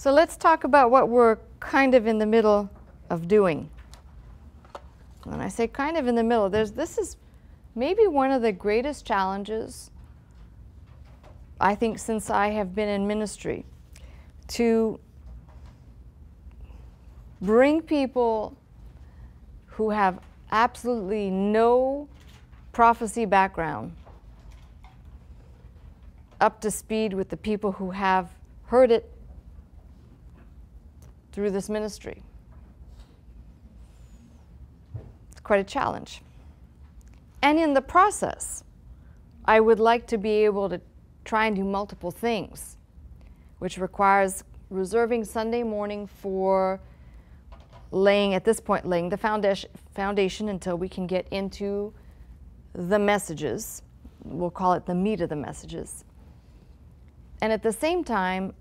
So let's talk about what we're kind of in the middle of doing. When I say kind of in the middle, this is maybe one of the greatest challenges, I think, since I have been in ministry, to bring people who have absolutely no prophecy background up to speed with the people who have heard it through this ministry. It's quite a challenge. And in the process, I would like to be able to try and do multiple things, which requires reserving Sunday morning for laying the foundation until we can get into the messages. We'll call it the meat of the messages. And at the same time,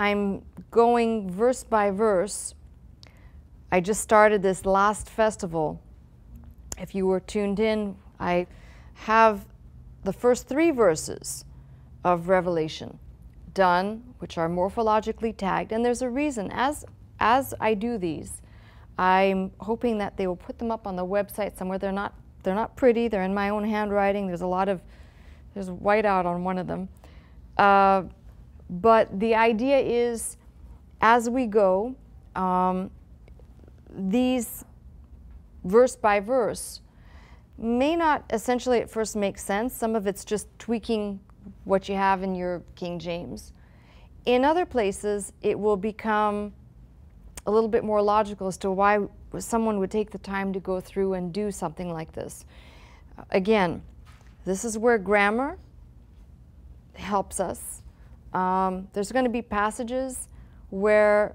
I'm going verse by verse. I just started this last festival. If you were tuned in, I have the first 3 verses of Revelation done, which are morphologically tagged. And there's a reason. As I do these, I'm hoping that they will put them up on the website somewhere. They're not pretty. They're in my own handwriting. There's whiteout on one of them. But the idea is, as we go, these verse by verse may not essentially at first make sense. Some of it's just tweaking what you have in your King James. In other places, it will become a little bit more logical as to why someone would take the time to go through and do something like this. Again, this is where grammar helps us. There's going to be passages where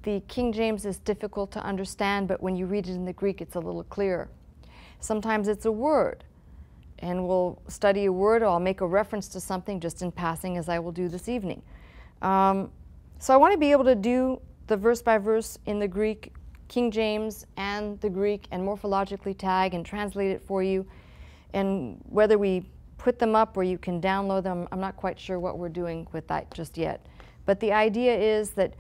the King James is difficult to understand, but when you read it in the Greek, it's a little clearer. Sometimes it's a word, and we'll study a word, or I'll make a reference to something just in passing, as I will do this evening. So I want to be able to do the verse by verse in the Greek, King James, and the Greek, and morphologically tag and translate it for you. And whether we put them up or you can download them, I'm not quite sure what we're doing with that just yet. But the idea is that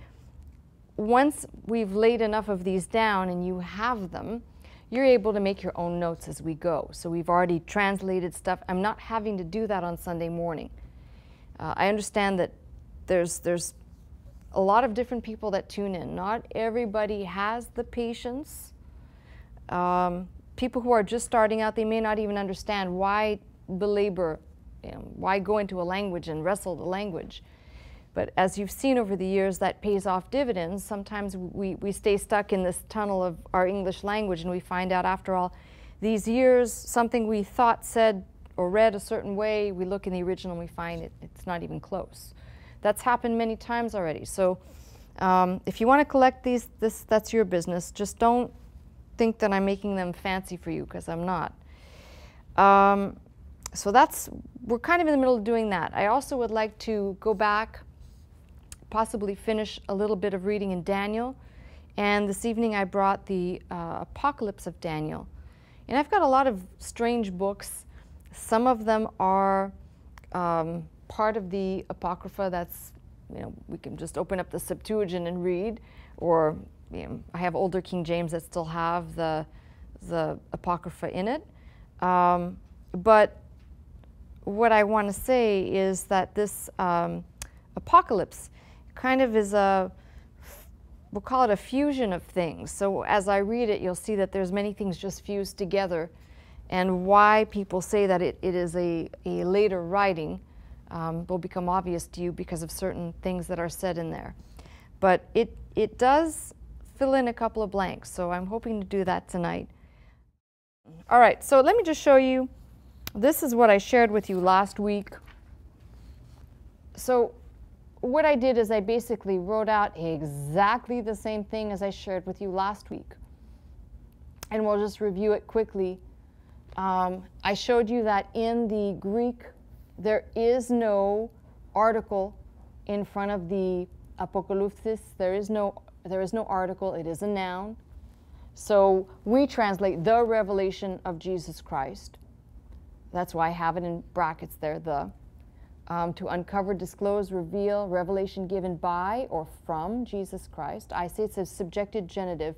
once we've laid enough of these down and you have them, you're able to make your own notes as we go. So we've already translated stuff. I'm not having to do that on Sunday morning. I understand that there's a lot of different people that tune in. Not everybody has the patience. People who are just starting out, they may not even understand why belabor, why go into a language and wrestle the language. But as you've seen over the years, that pays off dividends. Sometimes we stay stuck in this tunnel of our English language, and we find out after all these years, something we thought said or read a certain way, we look in the original and we find it's not even close. That's happened many times already. So if you want to collect these, that's your business. Just don't think that I'm making them fancy for you, because I'm not. So we're kind of in the middle of doing that. I also would like to go back, possibly finish a little bit of reading in Daniel. And this evening I brought the Apocalypse of Daniel. And I've got a lot of strange books. Some of them are part of the Apocrypha. That's, we can just open up the Septuagint and read. Or I have older King James that still have the Apocrypha in it. But what I want to say is that this Apocalypse kind of is we'll call it a fusion of things. So as I read it, you'll see that there's many things just fused together, and why people say that it is a later writing will become obvious to you because of certain things that are said in there. But it does fill in a couple of blanks, so I'm hoping to do that tonight. All right, so let me just show you. This is what I shared with you last week. So what I did is I basically wrote out exactly the same thing as I shared with you last week. And we'll just review it quickly. I showed you that in the Greek, there is no article in front of the apocalypsis. There is no article. It is a noun. So we translate the revelation of Jesus Christ. That's why I have it in brackets there, the. to uncover, disclose, reveal, revelation given by or from Jesus Christ. I say it's a subjective genitive.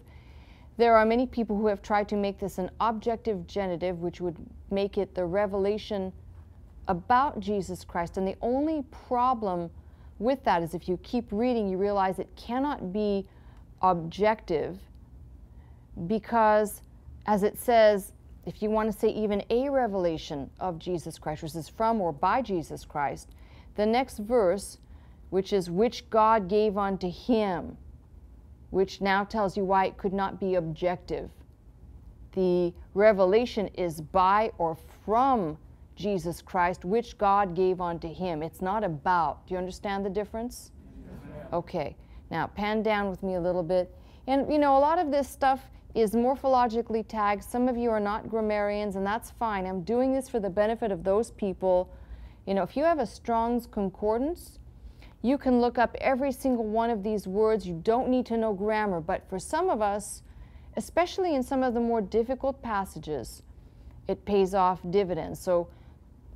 There are many people who have tried to make this an objective genitive, which would make it the revelation about Jesus Christ. And the only problem with that is if you keep reading, you realize it cannot be objective, because, as it says, if you want to say even a revelation of Jesus Christ, which is from or by Jesus Christ, the next verse, which is which God gave unto him, which now tells you why it could not be objective. The revelation is by or from Jesus Christ, which God gave unto him. It's not about. Do you understand the difference? Yes. Okay. Now, pan down with me a little bit. And, you know, a lot of this stuff is morphologically tagged. Some of you are not grammarians, and that's fine. I'm doing this for the benefit of those people. You know, if you have a Strong's Concordance, you can look up every single one of these words. You don't need to know grammar. But for some of us, especially in some of the more difficult passages, it pays off dividends. So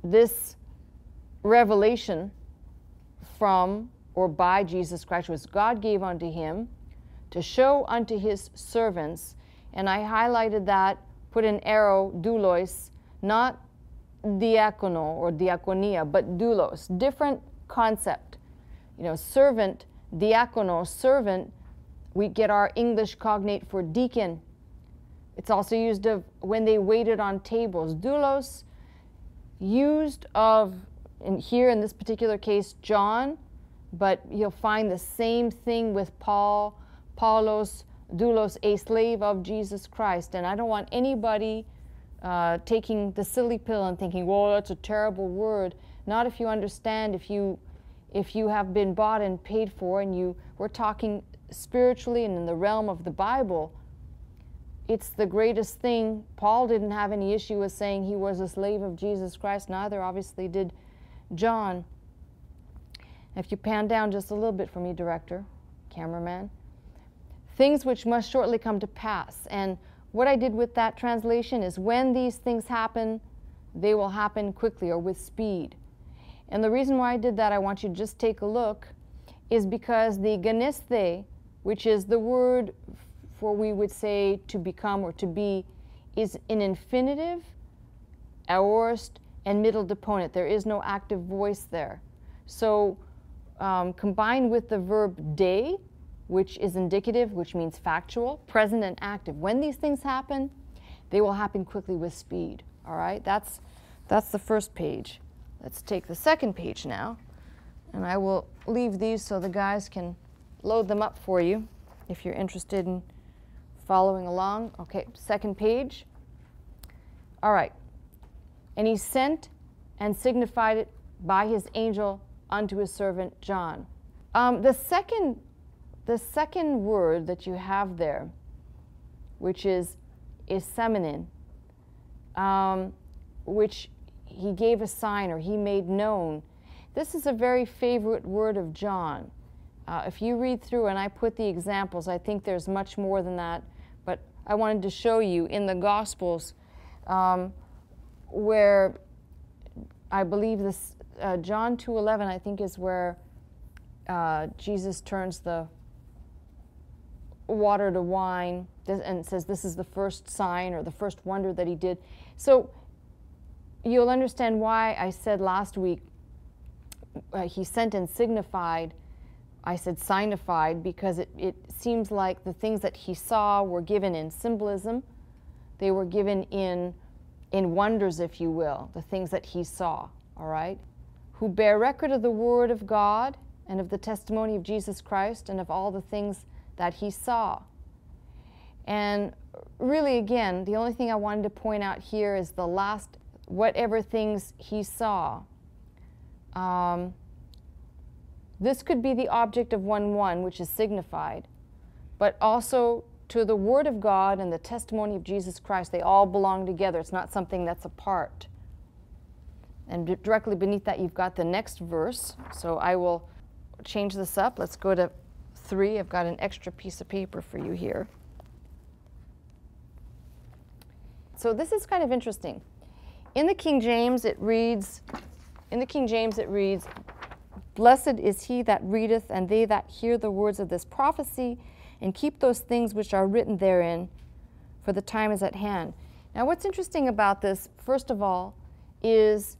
this revelation from or by Jesus Christ was God gave unto him to show unto his servants. And I highlighted that, put an arrow, doulos, not diakono or diakonia, but doulos. Different concept. You know, servant, diakono, servant, we get our English cognate for deacon. It's also used of when they waited on tables. Doulos, used of, here in this particular case, John, but you'll find the same thing with Paul, Paulos, doulos, a slave of Jesus Christ. And I don't want anybody taking the silly pill and thinking, whoa, that's a terrible word. Not if you understand, if you have been bought and paid for, and we're talking spiritually and in the realm of the Bible. It's the greatest thing. Paul didn't have any issue with saying he was a slave of Jesus Christ. Neither, obviously, did John. If you pan down just a little bit for me, director, cameraman. Things which must shortly come to pass. And what I did with that translation is when these things happen, they will happen quickly or with speed. And the reason why I did that, I want you to just take a look, is because the genesthe, which is the word for, we would say, to become or to be, is an infinitive, aorist, and middle deponent. There is no active voice there. So combined with the verb de, which is indicative, which means factual, present and active. When these things happen, they will happen quickly with speed. All right, that's the first page. Let's take the second page now, and I will leave these so the guys can load them up for you if you're interested in following along. Okay, second page. All right. And he sent and signified it by his angel unto his servant John. The second word that you have there, which is seminin, which he gave a sign or he made known. This is a very favorite word of John. If you read through, and I put the examples, I think there's much more than that, but I wanted to show you in the Gospels where I believe this, John 2:11, I think, is where Jesus turns the water to wine and says this is the first sign or the first wonder that he did. So you'll understand why I said last week he sent and signified. I said signified because it seems like the things that he saw were given in symbolism. They were given in wonders, if you will, the things that he saw, all right? Who bear record of the word of God and of the testimony of Jesus Christ and of all the things that he saw. And really, again, the only thing I wanted to point out here is the last, whatever things he saw. This could be the object of 1:1, which is signified, but also to the Word of God and the testimony of Jesus Christ. They all belong together. It's not something that's apart. And directly beneath that, you've got the next verse. So I will change this up. Let's go to 3. I've got an extra piece of paper for you here. So this is kind of interesting. In the King James, it reads in the King James it reads, "Blessed is he that readeth, and they that hear the words of this prophecy, and keep those things which are written therein, for the time is at hand." Now what's interesting about this, first of all, is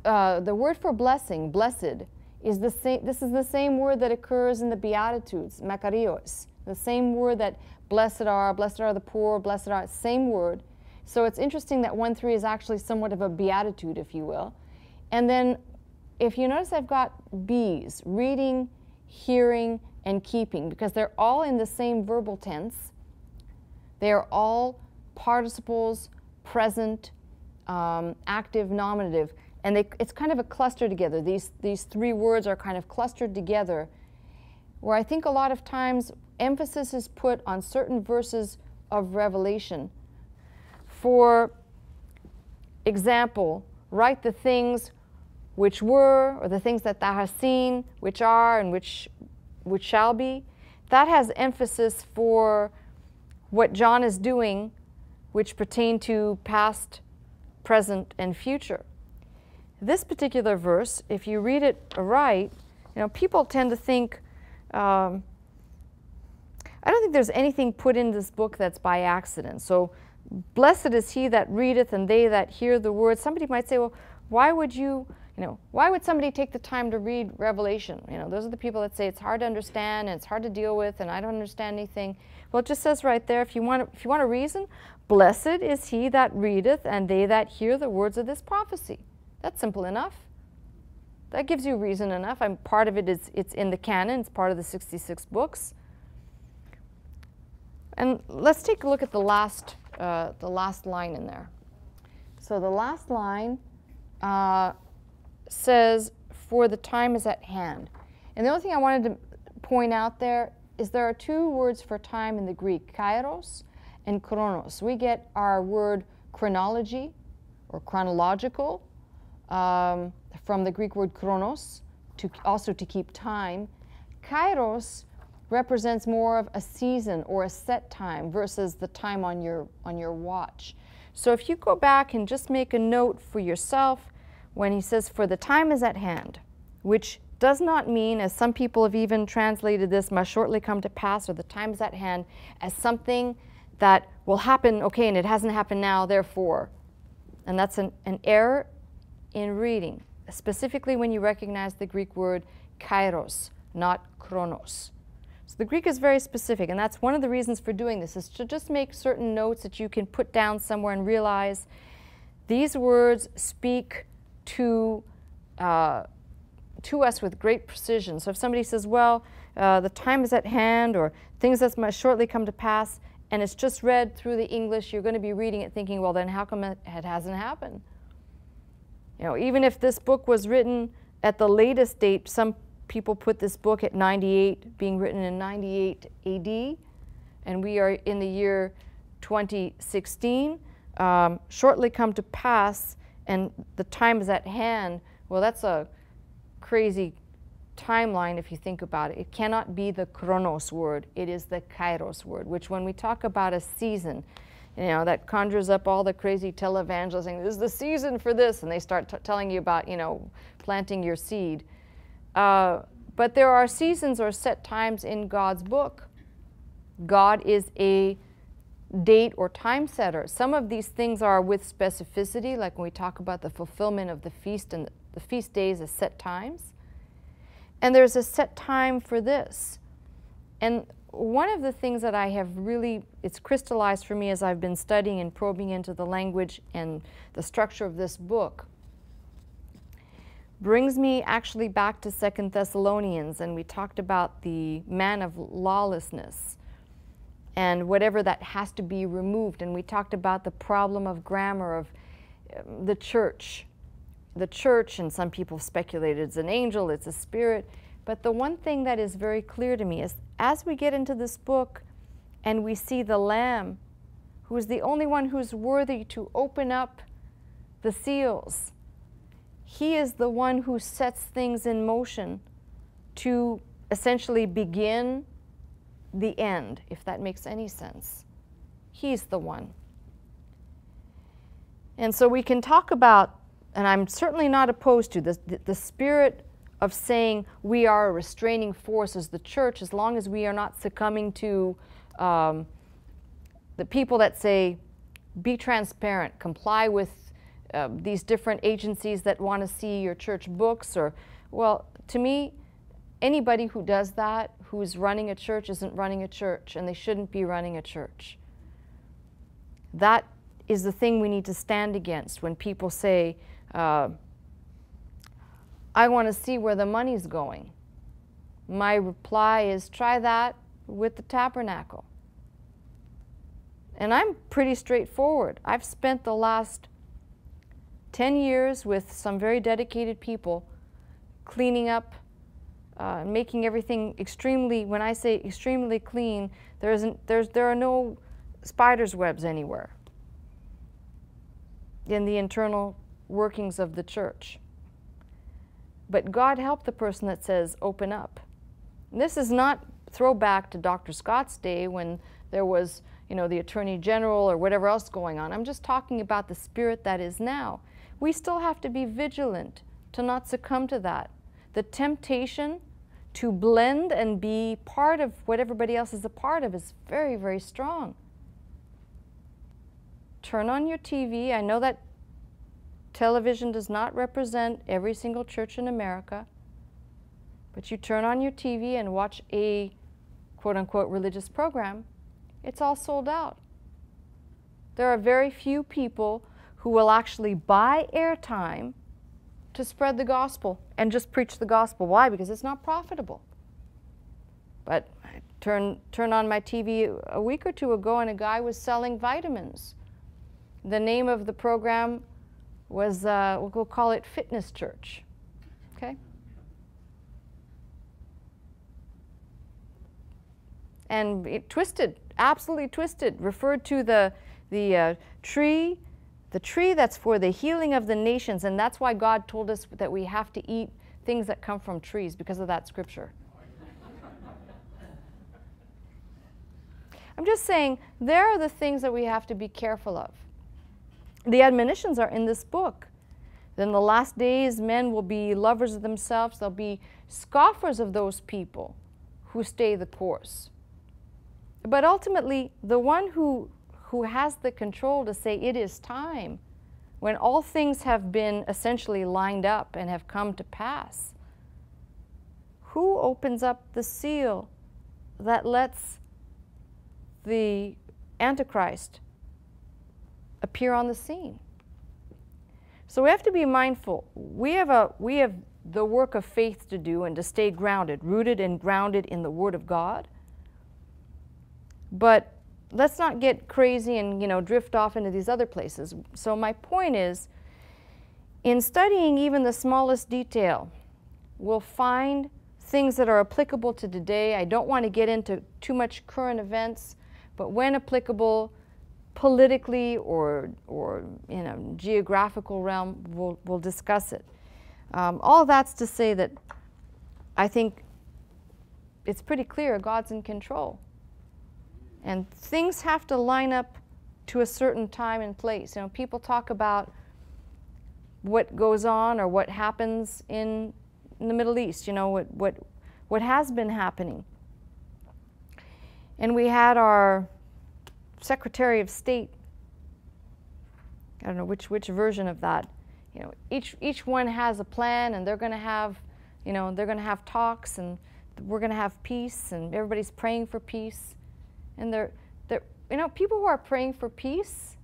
the word for blessing, blessed, is the same. This is the same word that occurs in the Beatitudes, makarios. The same word that blessed are the poor, blessed are, same word. So it's interesting that 1:3 is actually somewhat of a beatitude, if you will. And then if you notice, I've got B's, reading, hearing, and keeping, because they're all in the same verbal tense. They are all participles, present, active, nominative. And it's kind of a cluster together. These three words are kind of clustered together, where I think a lot of times emphasis is put on certain verses of Revelation. For example, write the things which were, or the things that thou hast seen, which are, and which shall be. That has emphasis for what John is doing, which pertain to past, present, and future. This particular verse, if you read it right, people tend to think, I don't think there's anything put in this book that's by accident. So, blessed is he that readeth, and they that hear the word. Somebody might say, well, why would why would somebody take the time to read Revelation? Those are the people that say it's hard to understand and it's hard to deal with, and I don't understand anything. Well, it just says right there, if you want a reason, blessed is he that readeth, and they that hear the words of this prophecy. That's simple enough. That gives you reason enough. Part of it is it's in the canon. It's part of the 66 books. And let's take a look at the last line in there. So the last line says, "For the time is at hand." And the only thing I wanted to point out there is there are two words for time in the Greek, Kairos and Chronos. We get our word chronology or chronological from the Greek word chronos, also to keep time. Kairos represents more of a season or a set time versus the time on your watch. So if you go back and just make a note for yourself when he says, "For the time is at hand," which does not mean, as some people have even translated this, "must shortly come to pass," or "the time is at hand," as something that will happen, okay, and it hasn't happened now, therefore. And that's an error in reading, specifically when you recognize the Greek word kairos, not chronos. So the Greek is very specific, and that's one of the reasons for doing this, is to just make certain notes that you can put down somewhere and realize these words speak to us with great precision. So if somebody says, well, the time is at hand, or things that must shortly come to pass, and it's just read through the English, you're going to be reading it thinking, well, then how come it hasn't happened? Even if this book was written at the latest date, some people put this book at 98, being written in 98 AD, and we are in the year 2016, shortly come to pass, and the time is at hand. Well, that's a crazy timeline if you think about it. It cannot be the chronos word. It is the kairos word, which when we talk about a season, that conjures up all the crazy televangelists saying, this is the season for this, and they start telling you about, planting your seed. But there are seasons or set times in God's book. God is a date or time setter. Some of these things are with specificity, like when we talk about the fulfillment of the feast and the feast days as set times. And there's a set time for this. And one of the things that I have it's crystallized for me as I've been studying and probing into the language and the structure of this book, brings me actually back to 2 Thessalonians, and we talked about the man of lawlessness and whatever that has to be removed, and we talked about the problem of grammar of the church. The church, and some people speculated it's an angel, it's a spirit, but the one thing that is very clear to me is as we get into this book and we see the Lamb, who is the only one who's worthy to open up the seals, he is the one who sets things in motion to essentially begin the end, if that makes any sense. He's the one. And so we can talk about and I'm certainly not opposed to this, the spirit of saying we are a restraining force as the church, as long as we are not succumbing to the people that say, be transparent, comply with these different agencies that want to see your church books, or, well, to me, anybody who does that, who's running a church, isn't running a church, and they shouldn't be running a church. That is the thing we need to stand against when people say, I want to see where the money's going. My reply is, try that with the tabernacle. And I'm pretty straightforward. I've spent the last 10 years with some very dedicated people cleaning up, making everything extremely, when I say extremely clean, there are no spider's webs anywhere in the internal workings of the church. But God help the person that says, open up. And this is not throwback to Dr. Scott's day when there was, you know, the Attorney General or whatever else going on. I'm just talking about the spirit that is now. We still have to be vigilant to not succumb to that. The temptation to blend and be part of what everybody else is a part of is very, very strong. Turn on your TV. I know that television does not represent every single church in America, but you turn on your TV and watch a quote-unquote religious program, it's all sold out. There are very few people who will actually buy airtime to spread the gospel and just preach the gospel. Why? Because it's not profitable. But I turned on my TV a week or two ago and a guy was selling vitamins. The name of the program was, we'll call it Fitness Church, okay? And it twisted, absolutely twisted, referred to the tree that's for the healing of the nations, and that's why God told us that we have to eat things that come from trees, because of that scripture. I'm just saying, there are the things that we have to be careful of. The admonitions are in this book. Then the last days, men will be lovers of themselves. They'll be scoffers of those people who stay the course. But ultimately, the one who has the control to say it is time, when all things have been essentially lined up and have come to pass, who opens up the seal that lets the Antichrist appear on the scene? So we have to be mindful. We have the work of faith to do and to stay grounded, rooted and grounded in the Word of God. But let's not get crazy and, you know, drift off into these other places. So my point is, in studying even the smallest detail, we'll find things that are applicable to today. I don't want to get into too much current events, but when applicable, politically or in a geographical realm, we'll discuss it. All that's to say that I think it's pretty clear God's in control. And things have to line up to a certain time and place. You know, people talk about what goes on or what happens in the Middle East, you know, what has been happening. And we had our Secretary of State, I don't know which version of that, you know, each one has a plan, and they're going to have, you know, they're going to have talks, and we're going to have peace, and everybody's praying for peace. And they're you know, people who are praying for peace,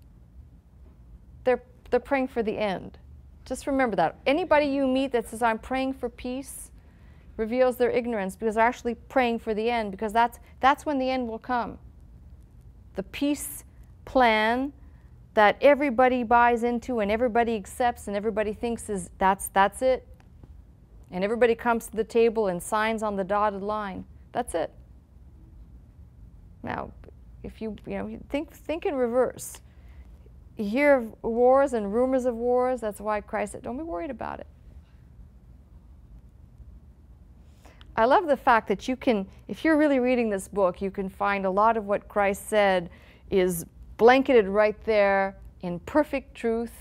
they're praying for the end. Just remember that. Anybody you meet that says, I'm praying for peace, reveals their ignorance, because they're actually praying for the end, because that's when the end will come. The peace plan that everybody buys into and everybody accepts and everybody thinks is that's it. And everybody comes to the table and signs on the dotted line. That's it. Now, if you think in reverse. You hear of wars and rumors of wars. That's why Christ said, don't be worried about it. I love the fact that you can, if you're really reading this book, you can find a lot of what Christ said is blanketed right there in perfect truth,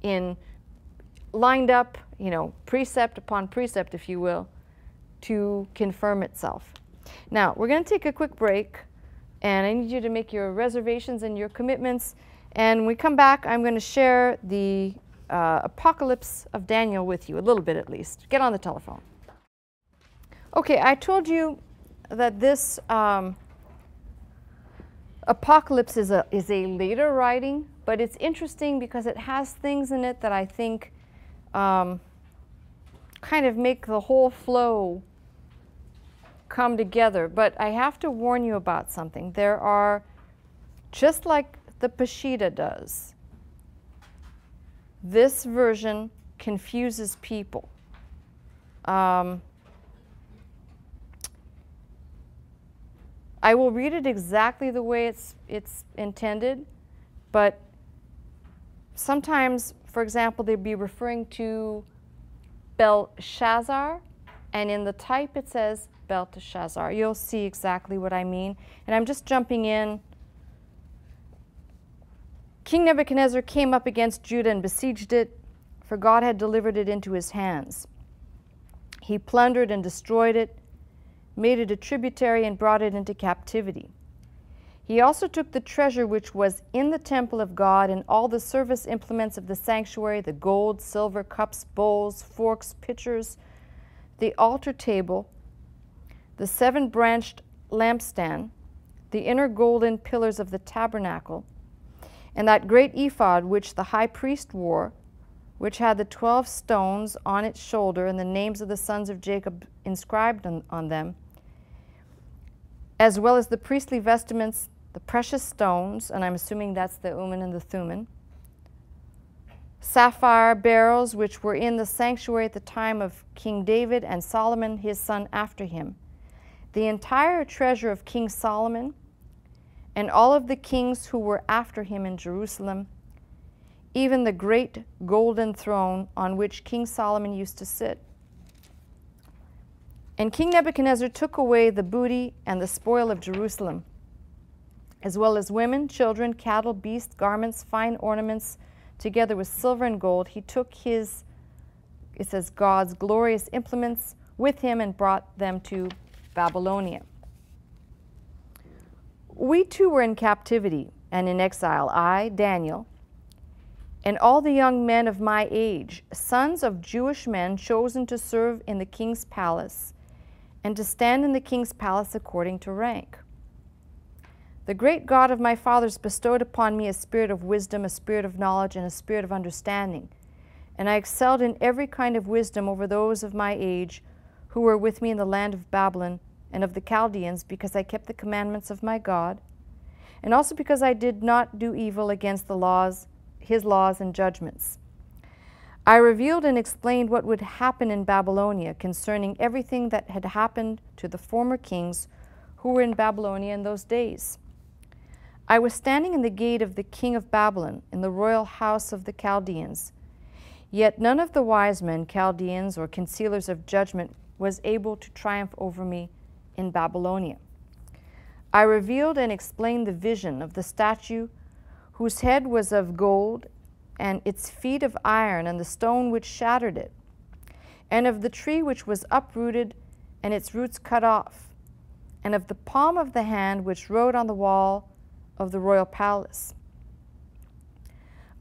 in lined up, you know, precept upon precept, if you will, to confirm itself. Now, we're going to take a quick break, and I need you to make your reservations and your commitments. And when we come back, I'm going to share the Apocalypse of Daniel with you, a little bit at least. Get on the telephone. Okay, I told you that this Apocalypse is a later writing, but it's interesting because it has things in it that I think kind of make the whole flow come together. But I have to warn you about something. There are, just like the Peshitta does, this version confuses people. I will read it exactly the way it's intended, but sometimes, for example, they'd be referring to Belshazzar, and in the type it says Belteshazzar. You'll see exactly what I mean. And I'm just jumping in. King Nebuchadnezzar came up against Judah and besieged it, for God had delivered it into his hands. He plundered and destroyed it, made it a tributary, and brought it into captivity. He also took the treasure which was in the temple of God and all the service implements of the sanctuary, the gold, silver, cups, bowls, forks, pitchers, the altar table, the 7-branched lampstand, the inner golden pillars of the tabernacle, and that great ephod which the high priest wore, which had the 12 stones on its shoulder and the names of the sons of Jacob inscribed on them, as well as the priestly vestments, the precious stones, and I'm assuming that's the Urim and the Thummim, sapphire barrels which were in the sanctuary at the time of King David and Solomon his son after him, the entire treasure of King Solomon, and all of the kings who were after him in Jerusalem, even the great golden throne on which King Solomon used to sit. And King Nebuchadnezzar took away the booty and the spoil of Jerusalem, as well as women, children, cattle, beasts, garments, fine ornaments, together with silver and gold. He took his, it says, God's glorious implements with him and brought them to Babylonia. We too were in captivity and in exile, I, Daniel, and all the young men of my age, sons of Jewish men chosen to serve in the king's palace and to stand in the king's palace according to rank. The great God of my fathers bestowed upon me a spirit of wisdom, a spirit of knowledge, and a spirit of understanding, and I excelled in every kind of wisdom over those of my age who were with me in the land of Babylon and of the Chaldeans, because I kept the commandments of my God, and also because I did not do evil against the laws, his laws and judgments. I revealed and explained what would happen in Babylonia concerning everything that had happened to the former kings who were in Babylonia in those days. I was standing in the gate of the king of Babylon, in the royal house of the Chaldeans. Yet none of the wise men, Chaldeans, or concealers of judgment was able to triumph over me in Babylonia. I revealed and explained the vision of the statue whose head was of gold and its feet of iron, and the stone which shattered it, and of the tree which was uprooted and its roots cut off, and of the palm of the hand which wrote on the wall of the royal palace.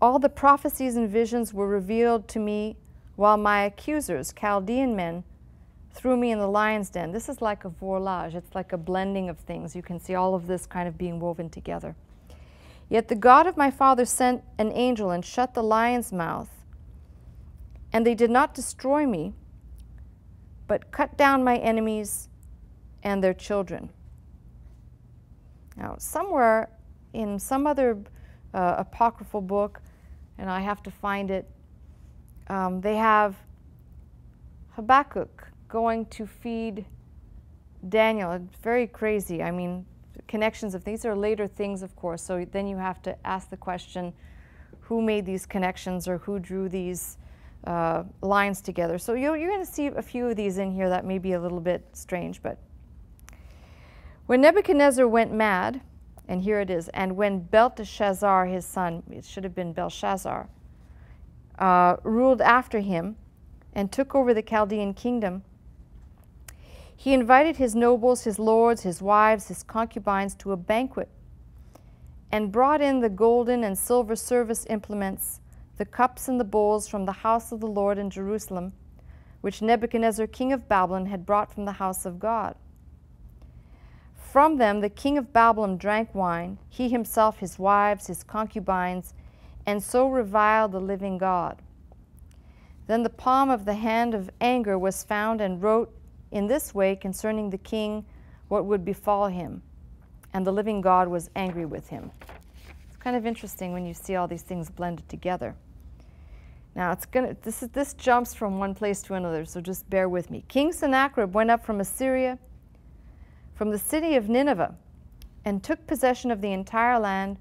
All the prophecies and visions were revealed to me while my accusers, Chaldean men, threw me in the lion's den. This is like a voilage. It's like a blending of things. You can see all of this kind of being woven together. Yet the God of my father sent an angel and shut the lion's mouth, and they did not destroy me, but cut down my enemies and their children. Now, somewhere in some other apocryphal book, and I have to find it, they have Habakkuk going to feed Daniel. It's very crazy. I mean, connections of these are later things, of course, so then you have to ask the question, who made these connections or who drew these lines together? So you're going to see a few of these in here that may be a little bit strange. But when Nebuchadnezzar went mad, and here it is, and when Belteshazzar his son, it should have been Belshazzar, ruled after him and took over the Chaldean kingdom, he invited his nobles, his lords, his wives, his concubines to a banquet, and brought in the golden and silver service implements, the cups and the bowls from the house of the Lord in Jerusalem, which Nebuchadnezzar, king of Babylon, had brought from the house of God. From them the king of Babylon drank wine, he himself, his wives, his concubines, and so reviled the living God. Then the palm of the hand of anger was found, and wrote in this way concerning the king what would befall him. And the living God was angry with him. It's kind of interesting when you see all these things blended together. Now this jumps from one place to another, so just bear with me. King Sennacherib went up from Assyria, from the city of Nineveh, and took possession of the entire land,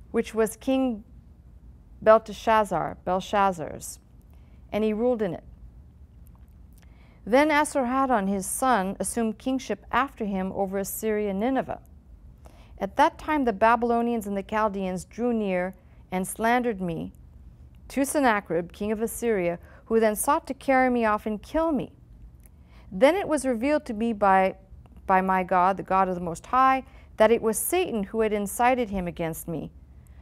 which was King Belshazzar's, and he ruled in it. Then Esarhaddon, his son, assumed kingship after him over Assyria and Nineveh. At that time the Babylonians and the Chaldeans drew near and slandered me to Sennacherib, king of Assyria, who then sought to carry me off and kill me. Then it was revealed to me by my God, the God of the Most High, that it was Satan who had incited him against me.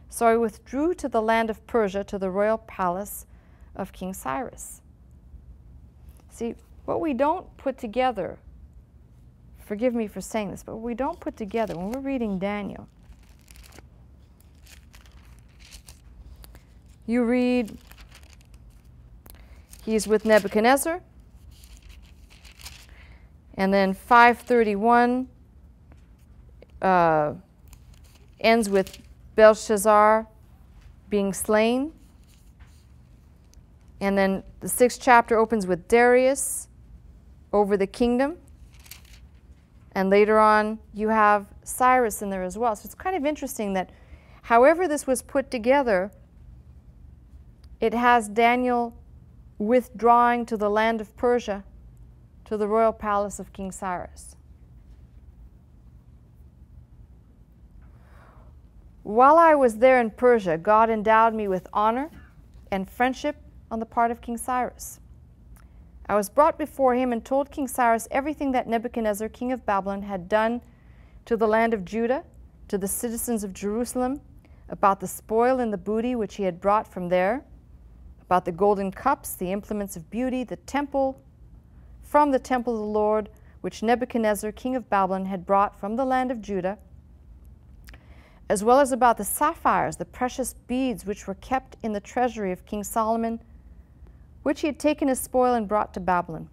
So I withdrew to the land of Persia, to the royal palace of King Cyrus. See, what we don't put together, forgive me for saying this, but what we don't put together when we're reading Daniel, you read, he's with Nebuchadnezzar, and then 531 ends with Belshazzar being slain. And then the 6th chapter opens with Darius over the kingdom. And later on, you have Cyrus in there as well. So it's kind of interesting that however this was put together, it has Daniel withdrawing to the land of Persia, to the royal palace of King Cyrus. While I was there in Persia, God endowed me with honor and friendship on the part of King Cyrus. I was brought before him and told King Cyrus everything that Nebuchadnezzar, king of Babylon, had done to the land of Judah, to the citizens of Jerusalem, about the spoil and the booty which he had brought from there, about the golden cups, the implements of beauty, the temple, from the temple of the Lord, which Nebuchadnezzar, king of Babylon, had brought from the land of Judah, as well as about the sapphires, the precious beads which were kept in the treasury of King Solomon, which he had taken as spoil and brought to Babylon.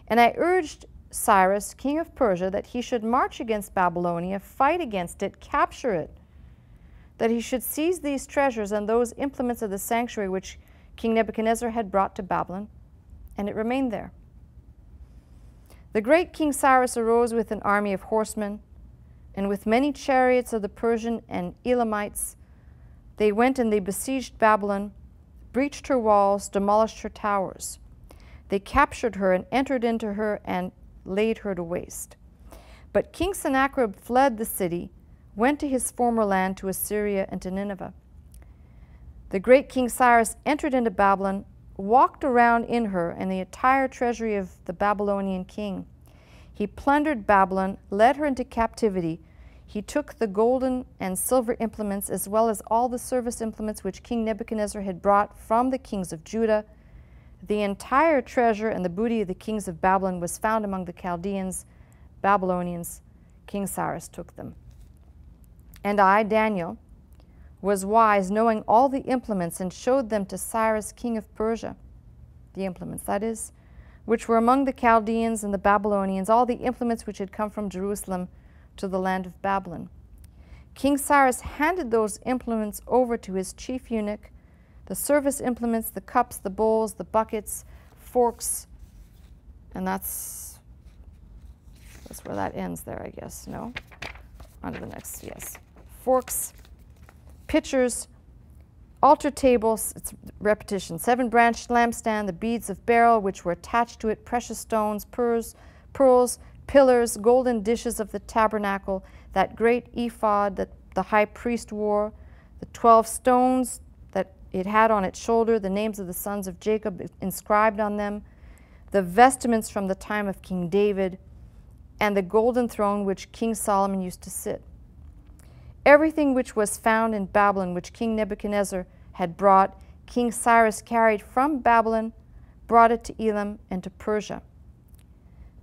And I urged Cyrus, king of Persia, that he should march against Babylonia, fight against it, capture it, that he should seize these treasures and those implements of the sanctuary which King Nebuchadnezzar had brought to Babylon, and it remained there. The great King Cyrus arose with an army of horsemen, and with many chariots of the Persian and Elamites. They went and they besieged Babylon, breached her walls, demolished her towers. They captured her and entered into her and laid her to waste. But King Sennacherib fled the city, went to his former land, to Assyria and to Nineveh. The great King Cyrus entered into Babylon, walked around in her and the entire treasury of the Babylonian king. He plundered Babylon, led her into captivity. He took the golden and silver implements as well as all the service implements which King Nebuchadnezzar had brought from the kings of Judah. The entire treasure and the booty of the kings of Babylon was found among the Chaldeans, Babylonians. King Cyrus took them. And I, Daniel, was wise, knowing all the implements, and showed them to Cyrus, king of Persia, the implements, that is, which were among the Chaldeans and the Babylonians, all the implements which had come from Jerusalem to the land of Babylon. King Cyrus handed those implements over to his chief eunuch, the service implements, the cups, the bowls, the buckets, forks, and that's where that ends there, I guess. No? On to the next, yes. Forks, pitchers, altar tables, it's repetition, 7-branched lampstand, the beads of beryl which were attached to it, precious stones, pearls, pillars, golden dishes of the tabernacle, that great ephod that the high priest wore, the 12 stones that It had on its shoulder the names of the sons of Jacob inscribed on them, the vestments from the time of King David, and the golden throne which King Solomon used to sit. Everything which was found in Babylon, which King Nebuchadnezzar had brought, King Cyrus carried from Babylon, brought it to Elam and to Persia.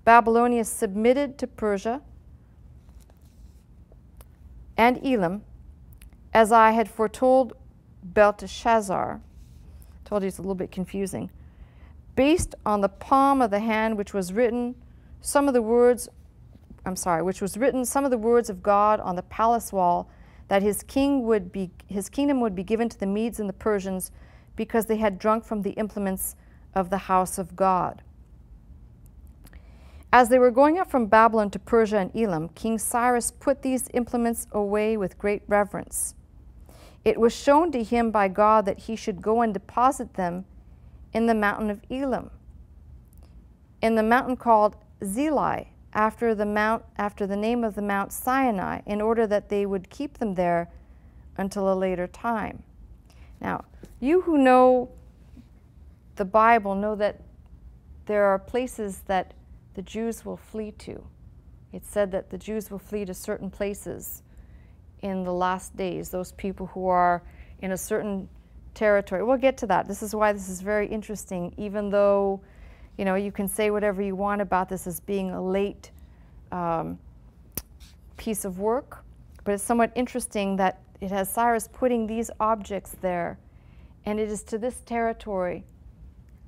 Babylonia submitted to Persia and Elam, as I had foretold Belteshazzar. Told you it's a little bit confusing. Based on the palm of the hand which was written, some of the words of God on the palace wall, that his kingdom would be given to the Medes and the Persians, because they had drunk from the implements of the house of God. As they were going up from Babylon to Persia and Elam, King Cyrus put these implements away with great reverence. It was shown to him by God that he should go and deposit them in the mountain of Elam, in the mountain called Zelai, after the name of the Mount Sinai, in order that they would keep them there until a later time. Now, you who know the Bible know that there are places that the Jews will flee to. It's said that the Jews will flee to certain places in the last days, those people who are in a certain territory. We'll get to that. This is why this is very interesting, even though, you know, you can say whatever you want about this as being a late piece of work, but it's somewhat interesting that it has Cyrus putting these objects there, and it is to this territory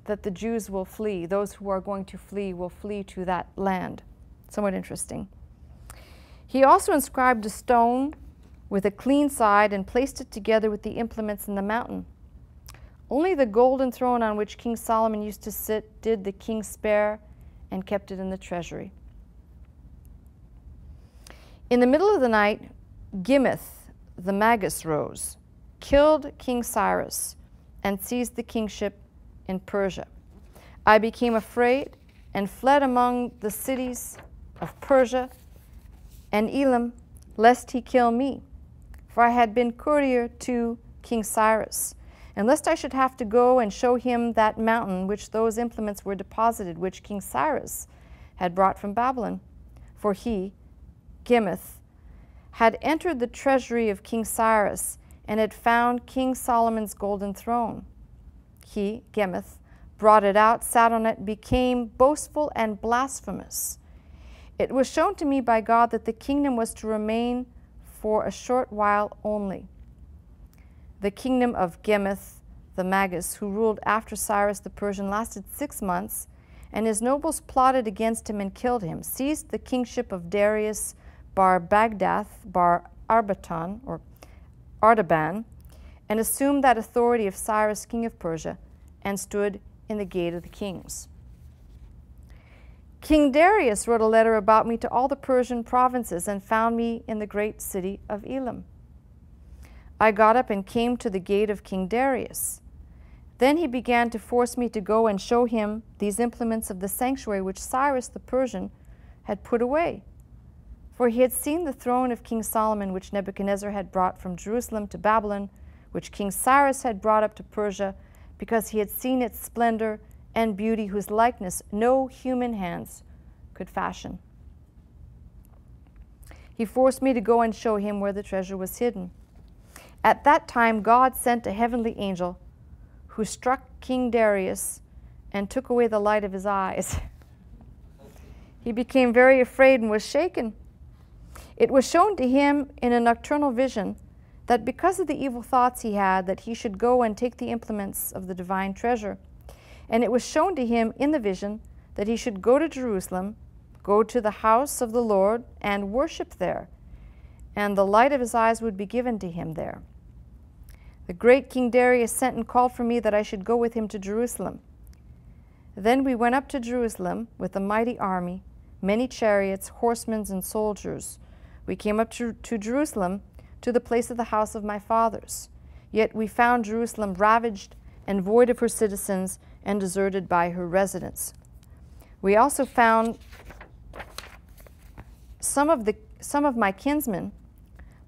that the Jews will flee. Those who are going to flee will flee to that land. Somewhat interesting. He also inscribed a stone with a clean side and placed it together with the implements in the mountain. Only the golden throne on which King Solomon used to sit did the king spare and kept it in the treasury. In the middle of the night, Gimeth the Magus rose, killed King Cyrus, and seized the kingship in Persia. I became afraid and fled among the cities of Persia and Elam, lest he kill me, for I had been courier to King Cyrus, and lest I should have to go and show him that mountain which those implements were deposited, which King Cyrus had brought from Babylon. For he, Gimeth, had entered the treasury of King Cyrus and had found King Solomon's golden throne. He, Gimeth, brought it out, sat on it, became boastful and blasphemous. It was shown to me by God that the kingdom was to remain for a short while only. The kingdom of Gimeth the Magus, who ruled after Cyrus the Persian, lasted 6 months, and his nobles plotted against him and killed him, seized the kingship of Darius bar Bagdath bar Arbaton, or Artaban, and assumed that authority of Cyrus, king of Persia, and stood in the gate of the kings. King Darius wrote a letter about me to all the Persian provinces and found me in the great city of Elam. I got up and came to the gate of King Darius. Then he began to force me to go and show him these implements of the sanctuary which Cyrus the Persian had put away. For he had seen the throne of King Solomon, which Nebuchadnezzar had brought from Jerusalem to Babylon, which King Cyrus had brought up to Persia, because he had seen its splendor and beauty, whose likeness no human hands could fashion. He forced me to go and show him where the treasure was hidden. At that time God sent a heavenly angel who struck King Darius and took away the light of his eyes. He became very afraid and was shaken. It was shown to him in a nocturnal vision that because of the evil thoughts he had, that he should go and take the implements of the divine treasure. And it was shown to him in the vision that he should go to Jerusalem, go to the house of the Lord, and worship there, and the light of his eyes would be given to him there. The great King Darius sent and called for me that I should go with him to Jerusalem. Then we went up to Jerusalem with a mighty army, many chariots, horsemen, and soldiers. We came up to Jerusalem, to the place of the house of my fathers. Yet we found Jerusalem ravaged and void of her citizens and deserted by her residents. We also found some of my kinsmen,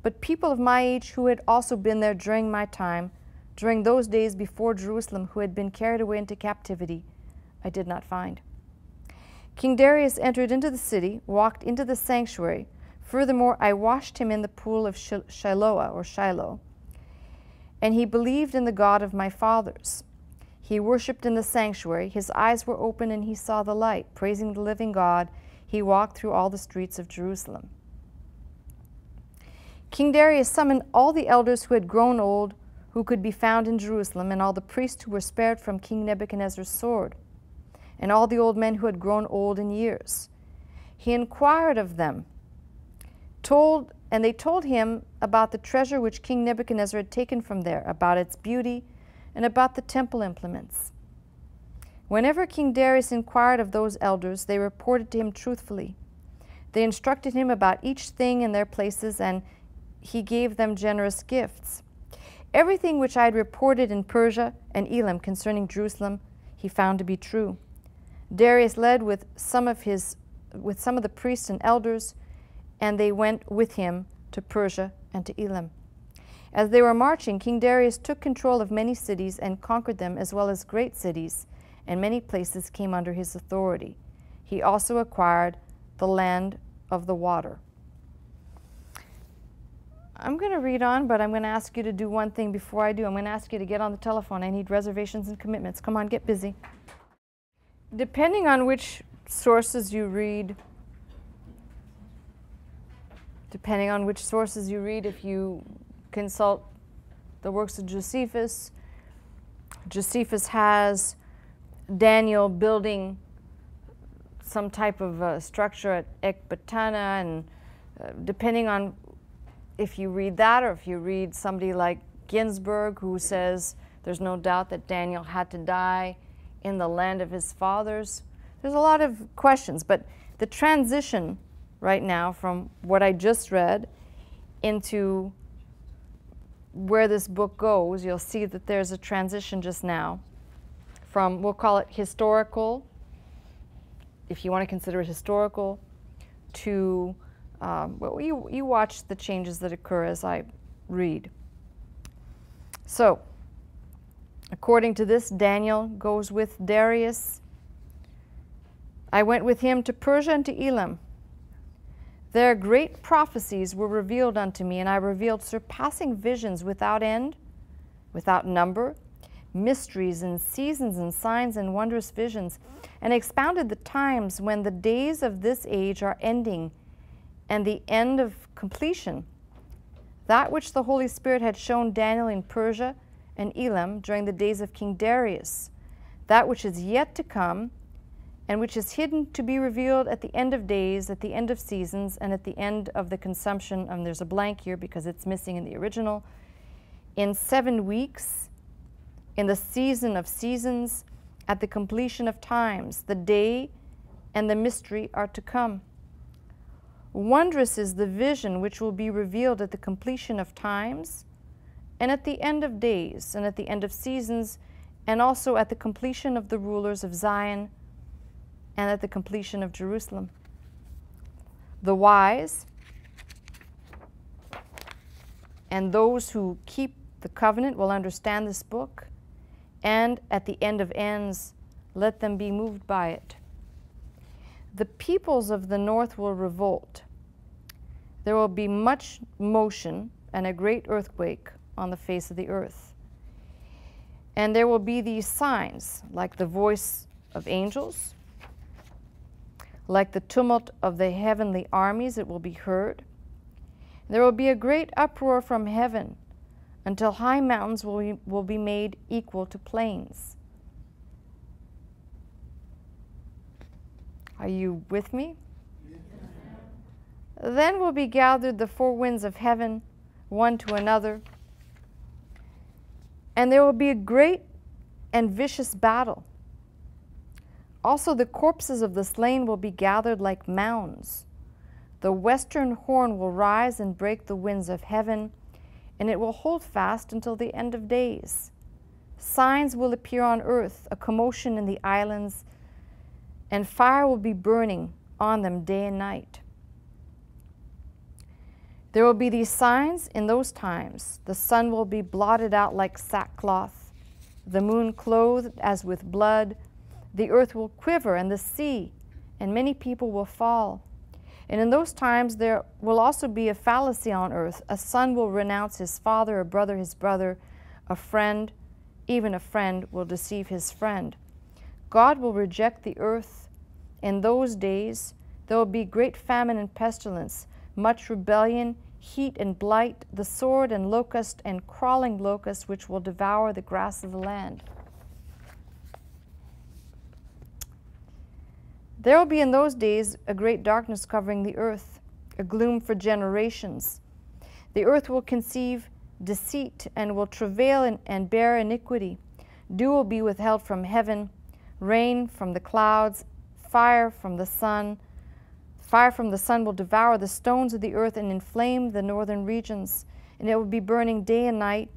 but people of my age who had also been there during my time, during those days before Jerusalem, who had been carried away into captivity, I did not find. King Darius entered into the city, walked into the sanctuary. Furthermore, I washed him in the pool of Shiloh, and he believed in the God of my fathers. He worshipped in the sanctuary. His eyes were open, and he saw the light. Praising the living God, he walked through all the streets of Jerusalem. King Darius summoned all the elders who had grown old, who could be found in Jerusalem, and all the priests who were spared from King Nebuchadnezzar's sword, and all the old men who had grown old in years. He inquired of them, and they told him about the treasure which King Nebuchadnezzar had taken from there, about its beauty, and about the temple implements. Whenever King Darius inquired of those elders, they reported to him truthfully. They instructed him about each thing in their places, and he gave them generous gifts. Everything which I had reported in Persia and Elam concerning Jerusalem, he found to be true. Darius led with some of the priests and elders, and they went with him to Persia and to Elam. As they were marching, King Darius took control of many cities and conquered them, as well as great cities, and many places came under his authority. He also acquired the land of the water. I'm going to read on, but I'm going to ask you to do one thing before I do. I'm going to ask you to get on the telephone. I need reservations and commitments. Come on, get busy. Depending on which sources you read, if you consult the works of Josephus, Josephus has Daniel building some type of structure at Ecbatana, and depending on if you read that, or if you read somebody like Ginsburg, who says there's no doubt that Daniel had to die in the land of his fathers. There's a lot of questions, but the transition right now from what I just read into where this book goes, you'll see that there's a transition just now from, we'll call it historical, if you want to consider it historical, to well, you watch the changes that occur as I read. So, according to this, Daniel goes with Darius. I went with him to Persia and to Elam. Their great prophecies were revealed unto me, and I revealed surpassing visions without end, without number, mysteries and seasons and signs and wondrous visions, and expounded the times when the days of this age are ending, and the end of completion. That which the Holy Spirit had shown Daniel in Persia and Elam during the days of King Darius, that which is yet to come, and which is hidden to be revealed at the end of days, at the end of seasons, and at the end of the consumption. And there's a blank here because it's missing in the original. In 7 weeks, in the season of seasons, at the completion of times, the day and the mystery are to come. Wondrous is the vision which will be revealed at the completion of times, and at the end of days, and at the end of seasons, and also at the completion of the rulers of Zion, and at the completion of Jerusalem. The wise and those who keep the covenant will understand this book, and at the end of ends, let them be moved by it. The peoples of the north will revolt. There will be much motion and a great earthquake on the face of the earth. And there will be these signs, like the voice of angels, like the tumult of the heavenly armies, it will be heard. There will be a great uproar from heaven until high mountains will be made equal to plains. Are you with me? Then will be gathered the four winds of heaven, one to another, and there will be a great and vicious battle. Also the corpses of the slain will be gathered like mounds. The western horn will rise and break the winds of heaven, and it will hold fast until the end of days. Signs will appear on earth, a commotion in the islands, and fire will be burning on them day and night. There will be these signs in those times. The sun will be blotted out like sackcloth, the moon clothed as with blood. The earth will quiver and the sea, and many people will fall. And in those times there will also be a fallacy on earth. A son will renounce his father, a brother his brother, a friend, even a friend will deceive his friend. God will reject the earth. In those days there will be great famine and pestilence, much rebellion, heat and blight, the sword and locust and crawling locust, which will devour the grass of the land. There will be in those days a great darkness covering the earth, a gloom for generations. The earth will conceive deceit and will travail and bear iniquity. Dew will be withheld from heaven, rain from the clouds, fire from the sun. Fire from the sun will devour the stones of the earth and inflame the northern regions, and it will be burning day and night,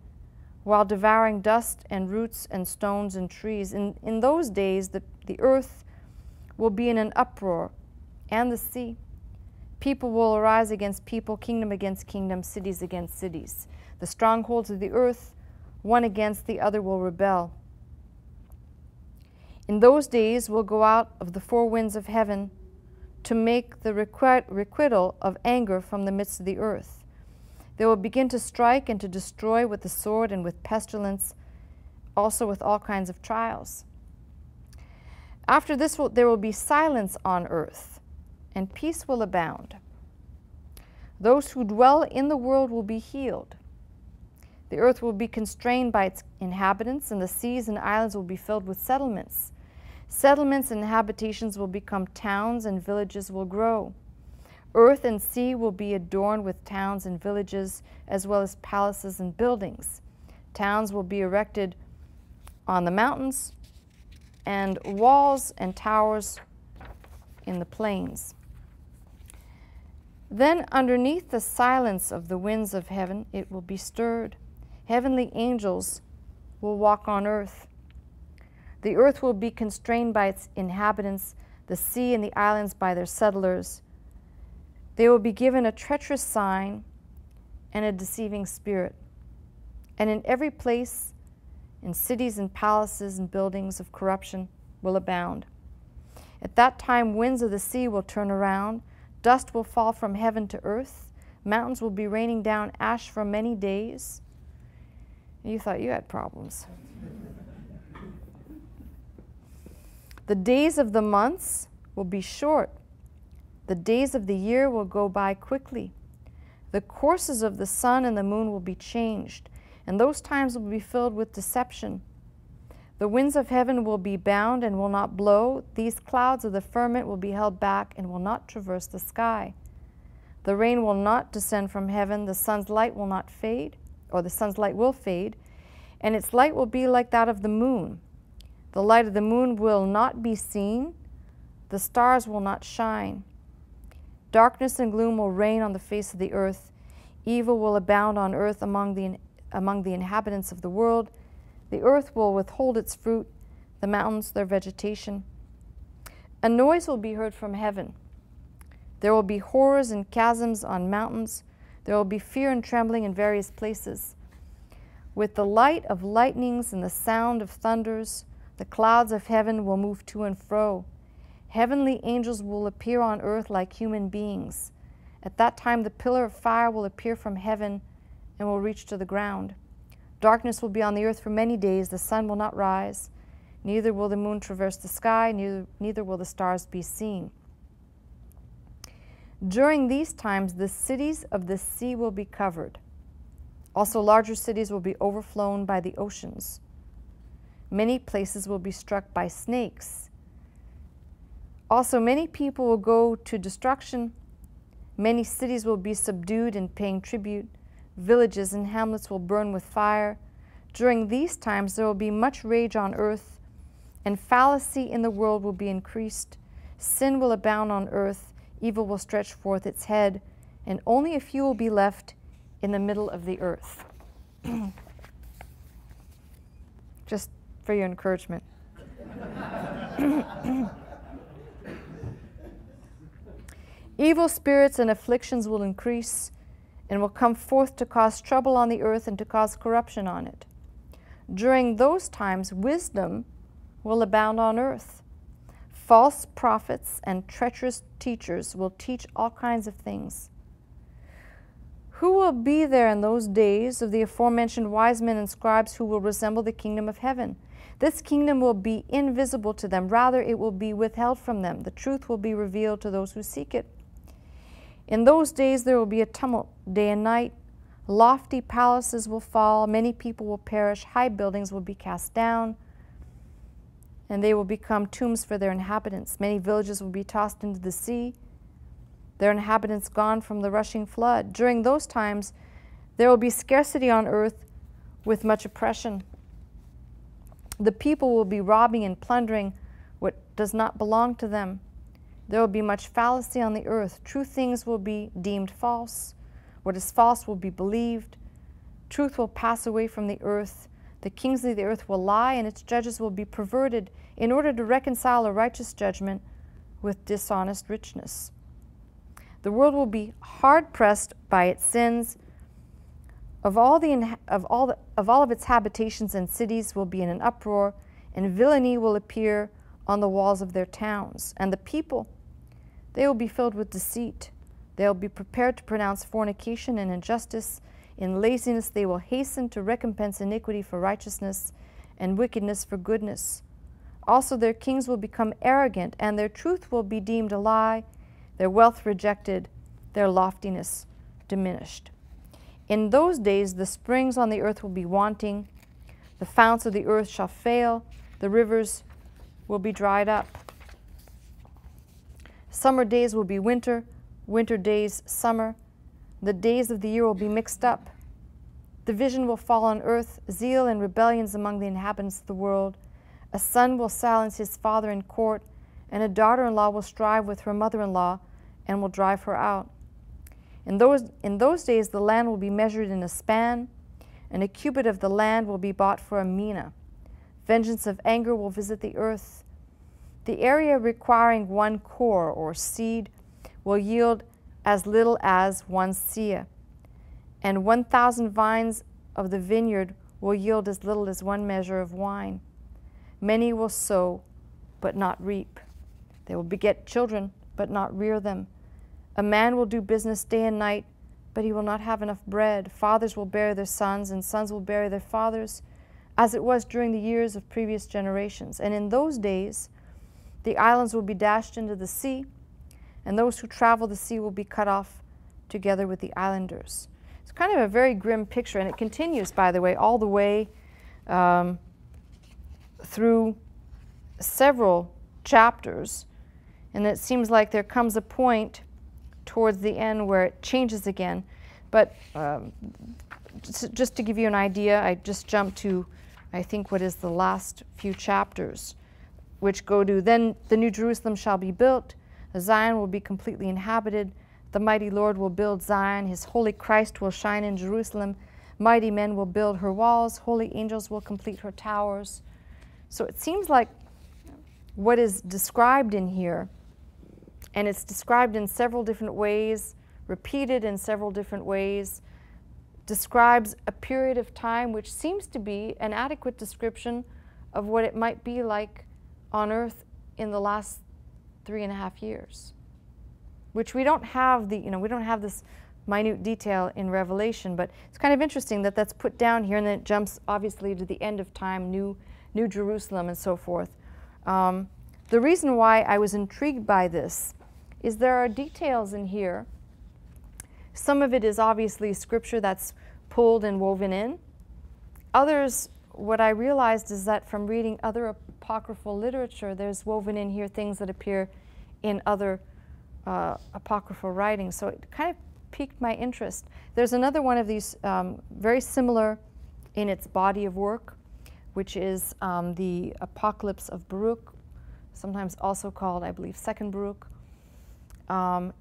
while devouring dust and roots and stones and trees. In those days the earth will be in an uproar, and the sea. People will arise against people, kingdom against kingdom, cities against cities. The strongholds of the earth, one against the other, will rebel. In those days will go out of the four winds of heaven to make the requital of anger from the midst of the earth. They will begin to strike and to destroy with the sword and with pestilence, also with all kinds of trials. After this there will be silence on earth, and peace will abound. Those who dwell in the world will be healed. The earth will be constrained by its inhabitants, and the seas and islands will be filled with settlements. Settlements and habitations will become towns, and villages will grow. Earth and sea will be adorned with towns and villages, as well as palaces and buildings. Towns will be erected on the mountains, and walls and towers in the plains. Then underneath the silence of the winds of heaven it will be stirred. Heavenly angels will walk on earth. The earth will be constrained by its inhabitants, the sea and the islands by their settlers. They will be given a treacherous sign and a deceiving spirit. And in every place, in cities and palaces and buildings of corruption, will abound. At that time winds of the sea will turn around, dust will fall from heaven to earth, mountains will be raining down ash for many days. You thought you had problems. The days of the months will be short. The days of the year will go by quickly. The courses of the sun and the moon will be changed, and those times will be filled with deception. The winds of heaven will be bound and will not blow. These clouds of the firmament will be held back and will not traverse the sky. The rain will not descend from heaven. The sun's light will not fade, or the sun's light will fade, and its light will be like that of the moon. The light of the moon will not be seen. The stars will not shine. Darkness and gloom will reign on the face of the earth. Evil will abound on earth among the inhabitants of the world. The earth will withhold its fruit, the mountains their vegetation. A noise will be heard from heaven. There will be horrors and chasms on mountains. There will be fear and trembling in various places. With the light of lightnings and the sound of thunders, the clouds of heaven will move to and fro. Heavenly angels will appear on earth like human beings. At that time the pillar of fire will appear from heaven and will reach to the ground. Darkness will be on the earth for many days. The sun will not rise, neither will the moon traverse the sky, neither will the stars be seen. During these times the cities of the sea will be covered. Also larger cities will be overflown by the oceans. Many places will be struck by snakes. Also many people will go to destruction. Many cities will be subdued and paying tribute. Villages and hamlets will burn with fire. During these times there will be much rage on earth, and fallacy in the world will be increased. Sin will abound on earth, evil will stretch forth its head, and only a few will be left in the middle of the earth. Just for your encouragement. Evil spirits and afflictions will increase, and will come forth to cause trouble on the earth and to cause corruption on it. During those times, wisdom will abound on earth. False prophets and treacherous teachers will teach all kinds of things. Who will be there in those days of the aforementioned wise men and scribes who will resemble the kingdom of heaven? This kingdom will be invisible to them. Rather, it will be withheld from them. The truth will be revealed to those who seek it. In those days there will be a tumult, day and night. Lofty palaces will fall. Many people will perish. High buildings will be cast down, and they will become tombs for their inhabitants. Many villages will be tossed into the sea, their inhabitants gone from the rushing flood. During those times, there will be scarcity on earth with much oppression. The people will be robbing and plundering what does not belong to them. There will be much fallacy on the earth. True things will be deemed false. What is false will be believed. Truth will pass away from the earth. The kings of the earth will lie, and its judges will be perverted in order to reconcile a righteous judgment with dishonest richness. The world will be hard-pressed by its sins. Of all of its habitations and cities will be in an uproar, and villainy will appear on the walls of their towns. And the people, they will be filled with deceit. They will be prepared to pronounce fornication and injustice. In laziness they will hasten to recompense iniquity for righteousness, and wickedness for goodness. Also their kings will become arrogant, and their truth will be deemed a lie, their wealth rejected, their loftiness diminished. In those days the springs on the earth will be wanting, the founts of the earth shall fail, the rivers will be dried up. Summer days will be winter, winter days summer. The days of the year will be mixed up. Division will fall on earth, zeal and rebellions among the inhabitants of the world. A son will silence his father in court, and a daughter-in-law will strive with her mother-in-law and will drive her out. In those days the land will be measured in a span, and a cubit of the land will be bought for a mina. Vengeance of anger will visit the earth. The area requiring 1 core or seed will yield as little as 1 seah, and 1,000 vines of the vineyard will yield as little as 1 measure of wine. Many will sow, but not reap. They will beget children, but not rear them. A man will do business day and night, but he will not have enough bread. Fathers will bury their sons, and sons will bury their fathers, as it was during the years of previous generations. And in those days, the islands will be dashed into the sea, and those who travel the sea will be cut off together with the islanders. It's kind of a very grim picture, and it continues, by the way, all the way through several chapters. And it seems like there comes a point towards the end where it changes again. But just to give you an idea, I just jumped to, I think, what is the last few chapters, which go to, then the New Jerusalem shall be built, Zion will be completely inhabited, the mighty Lord will build Zion, his holy Christ will shine in Jerusalem, mighty men will build her walls, holy angels will complete her towers. So it seems like what is described in here, and it's described in several different ways, repeated in several different ways, describes a period of time which seems to be an adequate description of what it might be like on earth in the last 3.5 years, which we don't have we don't have this minute detail in Revelation, but it's kind of interesting that that's put down here, and then it jumps obviously to the end of time, New Jerusalem and so forth. The reason why I was intrigued by this is there are details in here. Some of it is obviously scripture that's pulled and woven in. Others, what I realized is that from reading other apocryphal literature, there's woven in here things that appear in other apocryphal writings. So it kind of piqued my interest. There's another one of these very similar in its body of work, which is the Apocalypse of Baroque, sometimes also called, I believe, Second Baroque,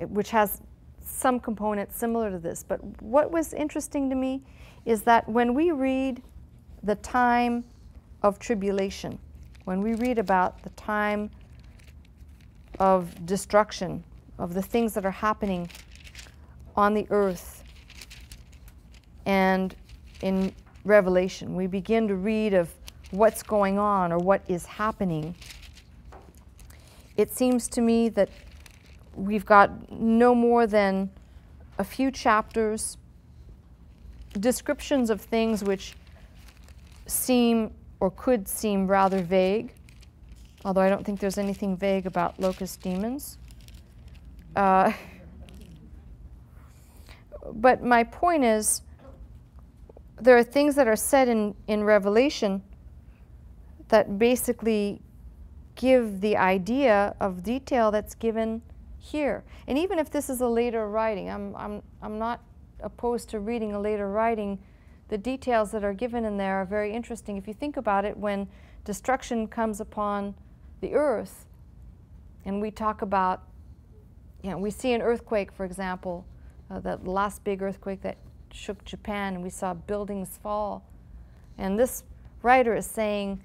which has some components similar to this. But what was interesting to me is that when we read the time of tribulation, when we read about the time of destruction, of the things that are happening on the earth and in Revelation. We begin to read of what's going on or what is happening. It seems to me that we've got no more than a few chapters, descriptions of things which seem or could seem rather vague, although I don't think there's anything vague about locust demons. But my point is, there are things that are said in Revelation that basically give the idea of detail that's given here. And even if this is a later writing, I'm not opposed to reading a later writing. The details that are given in there are very interesting. If you think about it, when destruction comes upon the earth, and we talk about, we see an earthquake, for example, that last big earthquake that shook Japan, and we saw buildings fall. And this writer is saying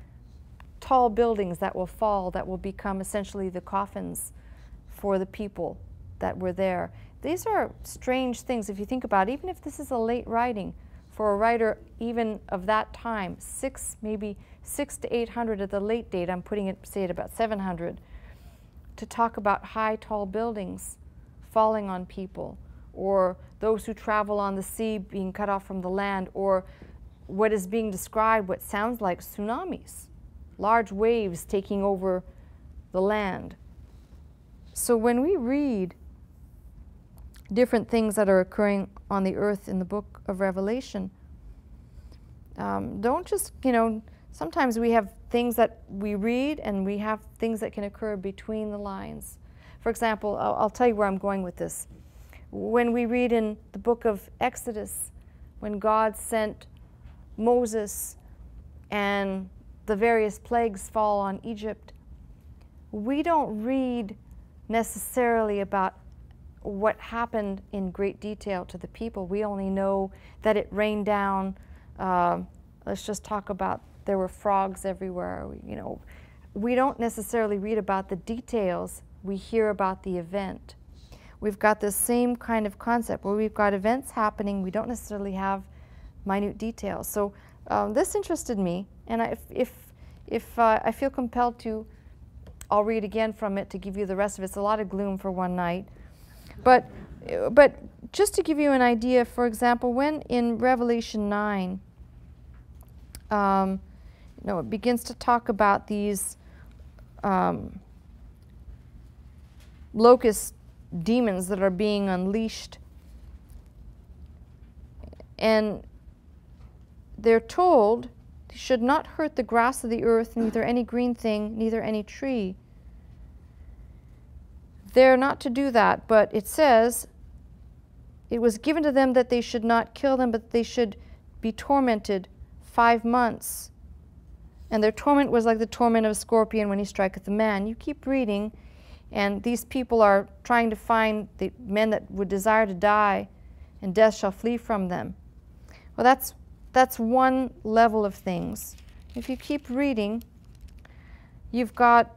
tall buildings that will fall, that will become essentially the coffins for the people that were there. These are strange things if you think about it. Even if this is a late writing, for a writer even of that time, maybe 600 to 800 at the late date, I'm putting it, say, at about 700, to talk about high, tall buildings falling on people, or those who travel on the sea being cut off from the land, or what is being described, what sounds like tsunamis, large waves taking over the land. So when we read different things that are occurring on the earth in the book of Revelation, don't just, sometimes we have things that we read and we have things that can occur between the lines. For example, I'll tell you where I'm going with this. When we read in the book of Exodus, when God sent Moses and the various plagues fall on Egypt, we don't read necessarily about what happened in great detail to the people. We only know that it rained down. Let's just talk about there were frogs everywhere. We don't necessarily read about the details. We hear about the event. We've got the same kind of concept where we've got events happening. We don't necessarily have minute details. So this interested me, and if I feel compelled to, I'll read again from it to give you the rest of it. It's a lot of gloom for one night. But just to give you an idea, for example, when in Revelation 9, it begins to talk about these locust demons that are being unleashed. And they're told they should not hurt the grass of the earth, neither any green thing, neither any tree. They're not to do that, but it says, it was given to them that they should not kill them, but they should be tormented 5 months. And their torment was like the torment of a scorpion when he striketh a man. You keep reading, and these people are trying to find the men that would desire to die, and death shall flee from them. Well, that's one level of things. If you keep reading, you've got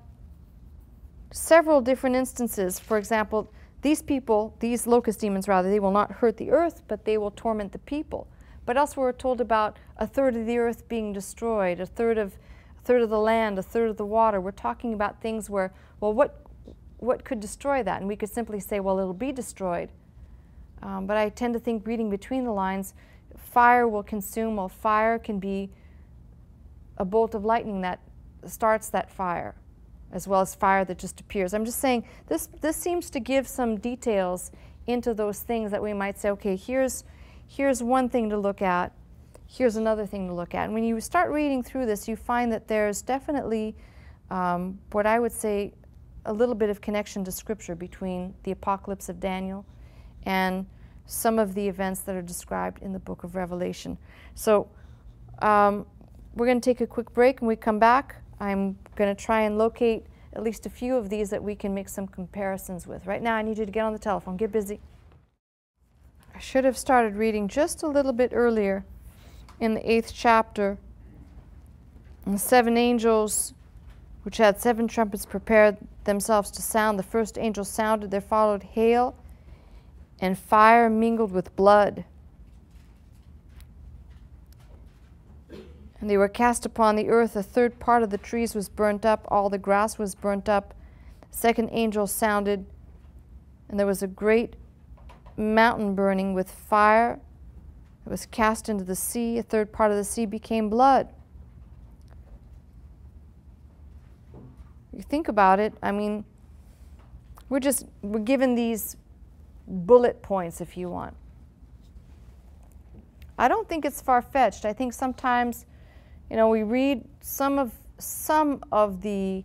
several different instances. For example, these people, these locust demons rather, they will not hurt the earth, but they will torment the people. But elsewhere we're told about a third of the earth being destroyed, a third of the land, a third of the water. We're talking about things where, well, what could destroy that? And we could simply say, well, it'll be destroyed. But I tend to think, reading between the lines, fire will consume. Well, fire can be a bolt of lightning that starts that fire, as well as fire that just appears. I'm just saying this seems to give some details into those things that we might say, okay, here's one thing to look at, here's another thing to look at. And when you start reading through this, you find that there's definitely what I would say a little bit of connection to Scripture between the Apocalypse of Daniel and some of the events that are described in the book of Revelation. So we're going to take a quick break, and when we come back, I'm going to try and locate at least a few of these that we can make some comparisons with. Right now, I need you to get on the telephone. Get busy. I should have started reading just a little bit earlier in the 8th chapter. And the 7 angels, which had 7 trumpets, prepared themselves to sound. The first angel sounded. There followed hail and fire mingled with blood. And they were cast upon the earth. A third part of the trees was burnt up. All the grass was burnt up. The second angel sounded, and there was a great mountain burning with fire. It was cast into the sea. A third part of the sea became blood. You think about it, I mean, we're given these bullet points, if you want. I don't think it's far-fetched. I think sometimes, you know, we read some of the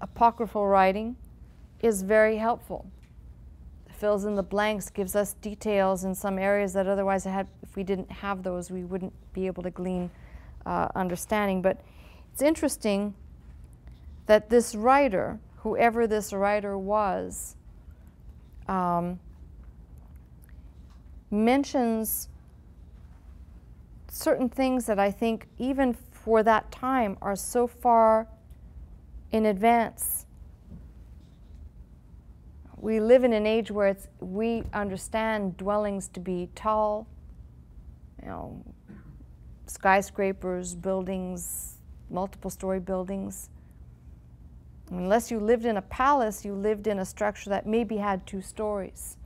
apocryphal writing is very helpful. It fills in the blanks, gives us details in some areas that otherwise if we didn't have those, we wouldn't be able to glean understanding. But it's interesting that this writer, whoever this writer was, mentions certain things that I think even for that time are so far in advance. We live in an age where we understand dwellings to be tall, you know, skyscrapers, buildings, multiple story buildings. Unless you lived in a palace, you lived in a structure that maybe had 2 stories.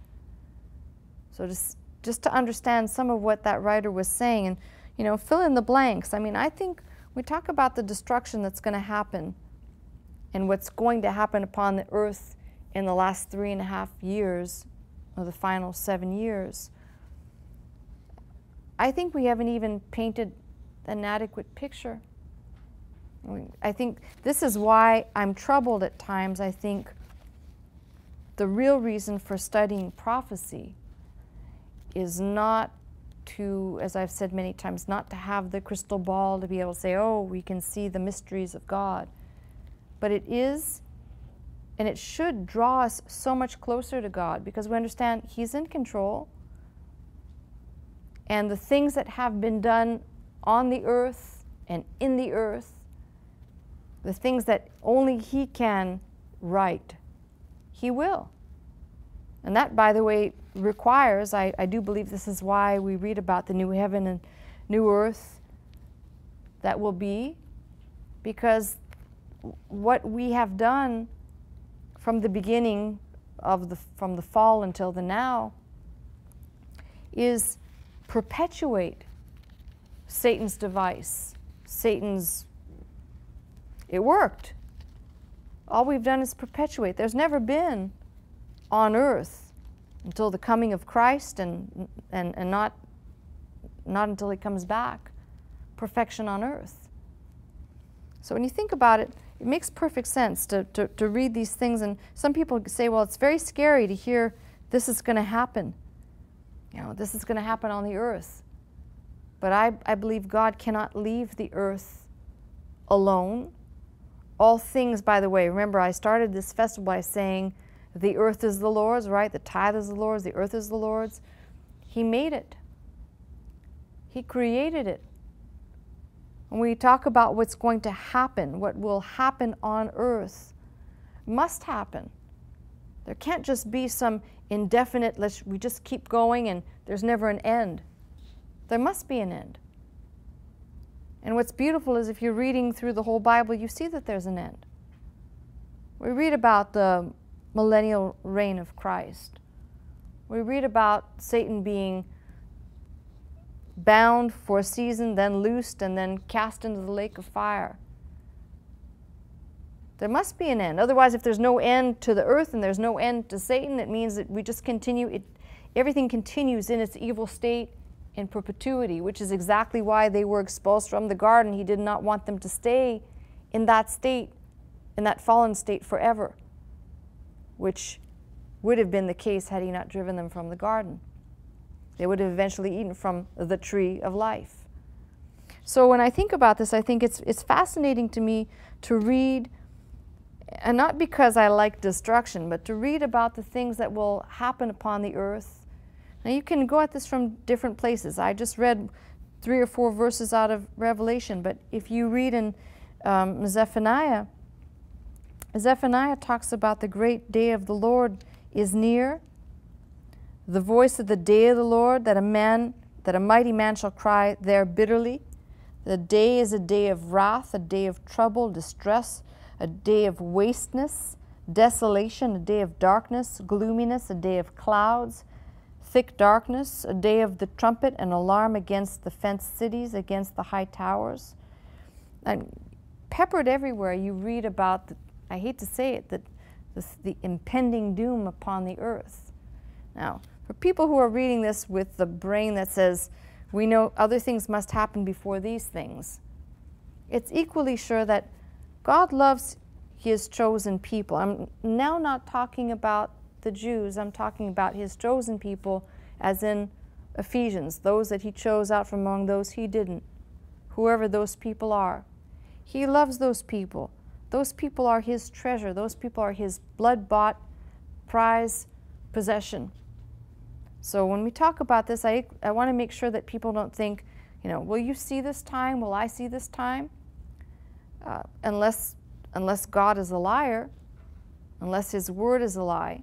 So just to understand some of what that writer was saying, and, you know, fill in the blanks. I mean, I think we talk about the destruction that's going to happen and what's going to happen upon the earth in the last 3.5 years, or the final 7 years. I think we haven't even painted an adequate picture. I think this is why I'm troubled at times. I think the real reason for studying prophecy is not to, as I've said many times, not to have the crystal ball to be able to say, oh, we can see the mysteries of God. But it is, and it should draw us so much closer to God, because we understand He's in control. And the things that have been done on the earth and in the earth, the things that only He can right, He will. And that, by the way, requires, I do believe this is why we read about the new heaven and new earth that will be, because what we have done from the beginning of from the fall until the now is perpetuate Satan's device, it worked. All we've done is perpetuate. There's never been on earth until the coming of Christ and not until He comes back, perfection on earth. So when you think about it, it makes perfect sense to read these things. And some people say, well, it's very scary to hear this is going to happen. You know, this is going to happen on the earth. But I believe God cannot leave the earth alone. All things, by the way, remember I started this festival by saying the earth is the Lord's, right? The tithe is the Lord's, the earth is the Lord's. He made it. He created it. When we talk about what's going to happen, what will happen on earth, must happen. There can't just be some indefinite, we just keep going and there's never an end. There must be an end. And what's beautiful is if you're reading through the whole Bible, you see that there's an end. We read about the millennial reign of Christ. We read about Satan being bound for a season, then loosed, and then cast into the lake of fire. There must be an end. Otherwise, if there's no end to the earth and there's no end to Satan, it means that we just continue, everything continues in its evil state in perpetuity, which is exactly why they were expulsed from the garden. He did not want them to stay in that state, in that fallen state forever, which would have been the case had He not driven them from the garden. They would have eventually eaten from the tree of life. So when I think about this, I think it's fascinating to me to read, and not because I like destruction, but to read about the things that will happen upon the earth. Now you can go at this from different places. I just read 3 or 4 verses out of Revelation, but if you read in Zephaniah talks about the great day of the Lord is near, the voice of the day of the Lord, that a mighty man shall cry there bitterly. The day is a day of wrath, a day of trouble, distress, a day of wasteness, desolation, a day of darkness, gloominess, a day of clouds, thick darkness, a day of the trumpet and alarm against the fenced cities, against the high towers. And peppered everywhere you read about, I hate to say it, the impending doom upon the earth. Now, for people who are reading this with the brain that says, we know other things must happen before these things, it's equally sure that God loves his chosen people. I'm now not talking about the Jews, I'm talking about his chosen people, as in Ephesians, those that he chose out from among those he didn't, whoever those people are. He loves those people. Those people are his treasure. Those people are his blood-bought prize possession. So when we talk about this, I want to make sure that people don't think, will you see this time? Will I see this time? Unless God is a liar, unless his word is a lie.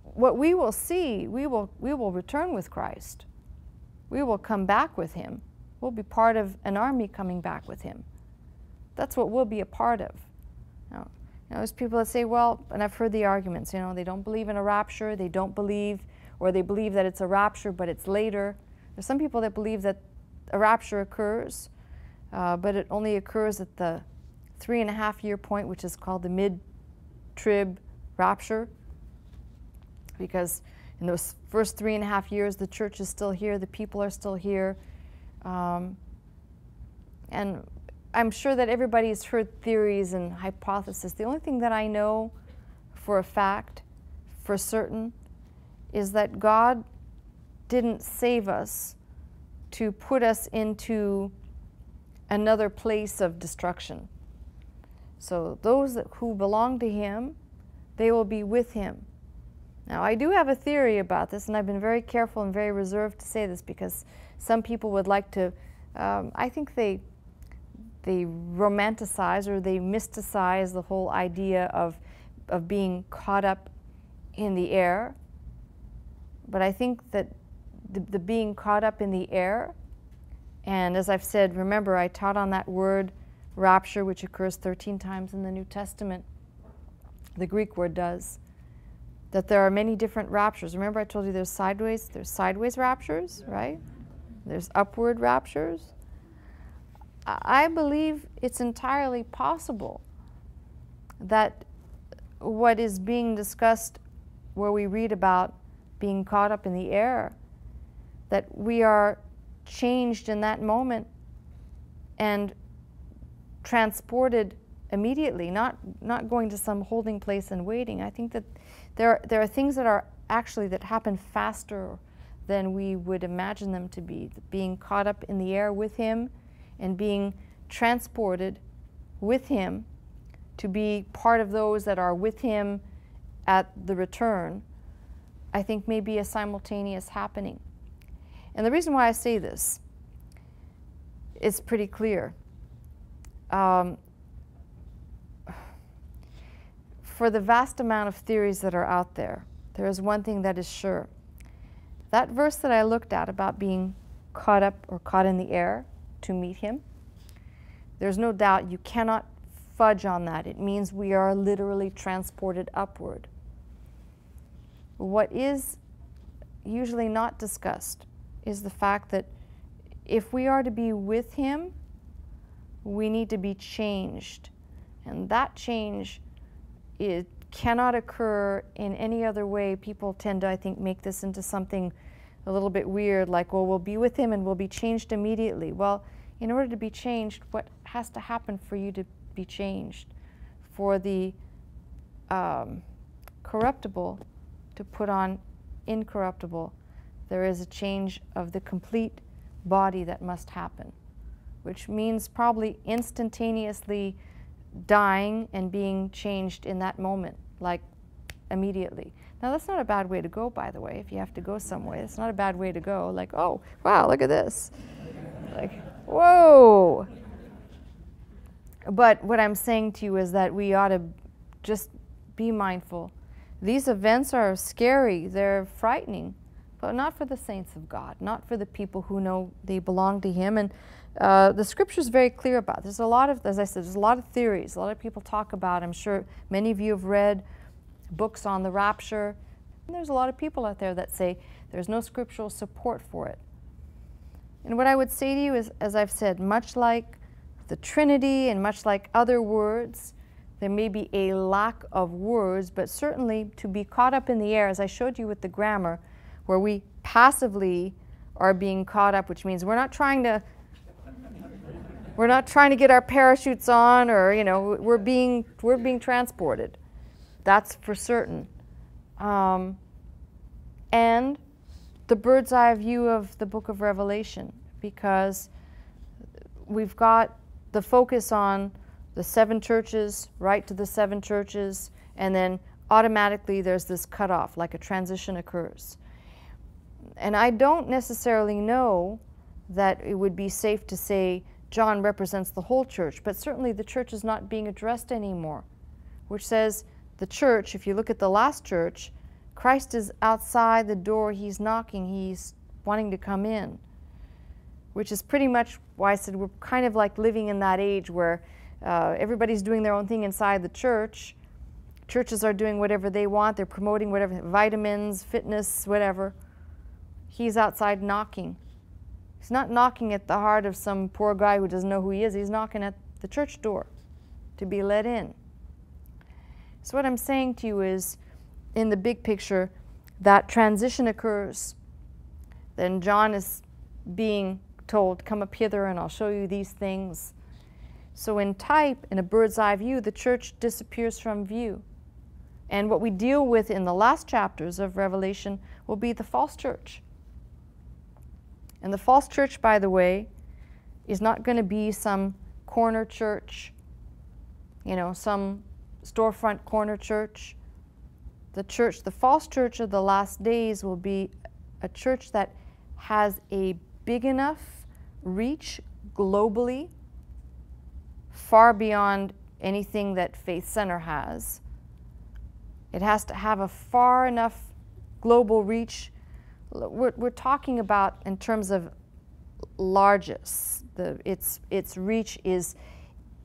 What we will see, we will return with Christ. We will come back with him. We'll be part of an army coming back with him. That's what we'll be a part of. Now, there's people that say, well, and I've heard the arguments, they don't believe in a rapture, they don't believe, or they believe that it's a rapture, but it's later. There's some people that believe that a rapture occurs, but it only occurs at the 3.5-year point, which is called the mid-trib rapture, because in those first 3.5 years, the church is still here, the people are still here, and I'm sure that everybody's heard theories and hypotheses. The only thing that I know for a fact, for certain, is that God didn't save us to put us into another place of destruction. So those who belong to him, they will be with him. Now, I do have a theory about this, and I've been very careful and very reserved to say this because some people would like to, I think they romanticize or they mysticize the whole idea of being caught up in the air. But I think that the being caught up in the air, and as I've said, remember I taught on that word rapture, which occurs 13 times in the New Testament. The Greek word does. That there are many different raptures. Remember I told you there's sideways raptures, right? There's upward raptures. I believe it's entirely possible that what is being discussed where we read about being caught up in the air, that we are changed in that moment and transported immediately, not going to some holding place and waiting. I think that there are things that are actually that happen faster than we would imagine them to be. Being caught up in the air with him and being transported with him to be part of those that are with him at the return, I think may be a simultaneous happening. And the reason why I say this is pretty clear. For the vast amount of theories that are out there, there is one thing that is sure. That verse that I looked at about being caught up or caught in the air to meet him, there's no doubt you cannot fudge on that. It means we are literally transported upward. What is usually not discussed is the fact that if we are to be with him, we need to be changed. And that change, it cannot occur in any other way. People tend to, I think, make this into something a little bit weird, like, well, we'll be with him and we'll be changed immediately. Well, in order to be changed, what has to happen for you to be changed? For the corruptible to put on incorruptible, there is a change of the complete body that must happen, which means probably instantaneously dying and being changed in that moment, like immediately. Now that's not a bad way to go, by the way. If you have to go somewhere, it's not a bad way to go. Like, oh, wow, look at this. Like, whoa. But what I'm saying to you is that we ought to just be mindful. These events are scary. They're frightening. but not for the saints of God, not for the people who know they belong to Him. And the Scripture is very clear about it. There's a lot of, as I said, there's a lot of theories. A lot of people talk about, I'm sure many of you have read books on the rapture. And there's a lot of people out there that say there's no scriptural support for it. And what I would say to you is, as I've said, much like the Trinity and much like other words, there may be a lack of words, but certainly to be caught up in the air, as I showed you with the grammar, where we passively are being caught up, which means we're not trying to get our parachutes on, or we're being transported. That's for certain. And the bird's eye view of the book of Revelation, because we've got the focus on the 7 churches, right to the 7 churches, and then automatically there's this cutoff, like a transition occurs. And I don't necessarily know that it would be safe to say John represents the whole church, but certainly the church is not being addressed anymore, which says the church, if you look at the last church, Christ is outside the door, He's knocking, He's wanting to come in, which is pretty much why I said we're kind of like living in that age where everybody's doing their own thing inside the church. Churches are doing whatever they want. They're promoting whatever, vitamins, fitness, whatever. He's outside knocking. He's not knocking at the heart of some poor guy who doesn't know who he is. He's knocking at the church door to be let in. So what I'm saying to you is, in the big picture, that transition occurs. Then John is being told, come up hither and I'll show you these things. So in type, in a bird's eye view, the church disappears from view. And what we deal with in the last chapters of Revelation will be the false church. And the false church, by the way, is not going to be some corner church, some storefront corner church. The church, the false church of the last days, will be a church that has a big enough reach globally, far beyond anything that Faith Center has. It has to have a far enough global reach. We're talking about in terms of largest. Its reach is,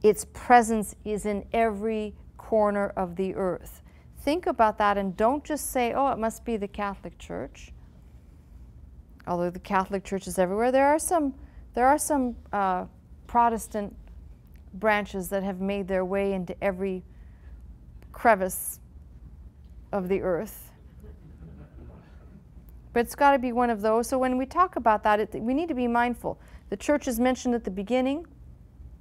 its presence is in every corner of the earth. Think about that and don't just say, oh, it must be the Catholic Church. Although the Catholic Church is everywhere, there are some Protestant branches that have made their way into every crevice of the earth. But it's got to be one of those. So when we talk about that, we need to be mindful. The church is mentioned at the beginning,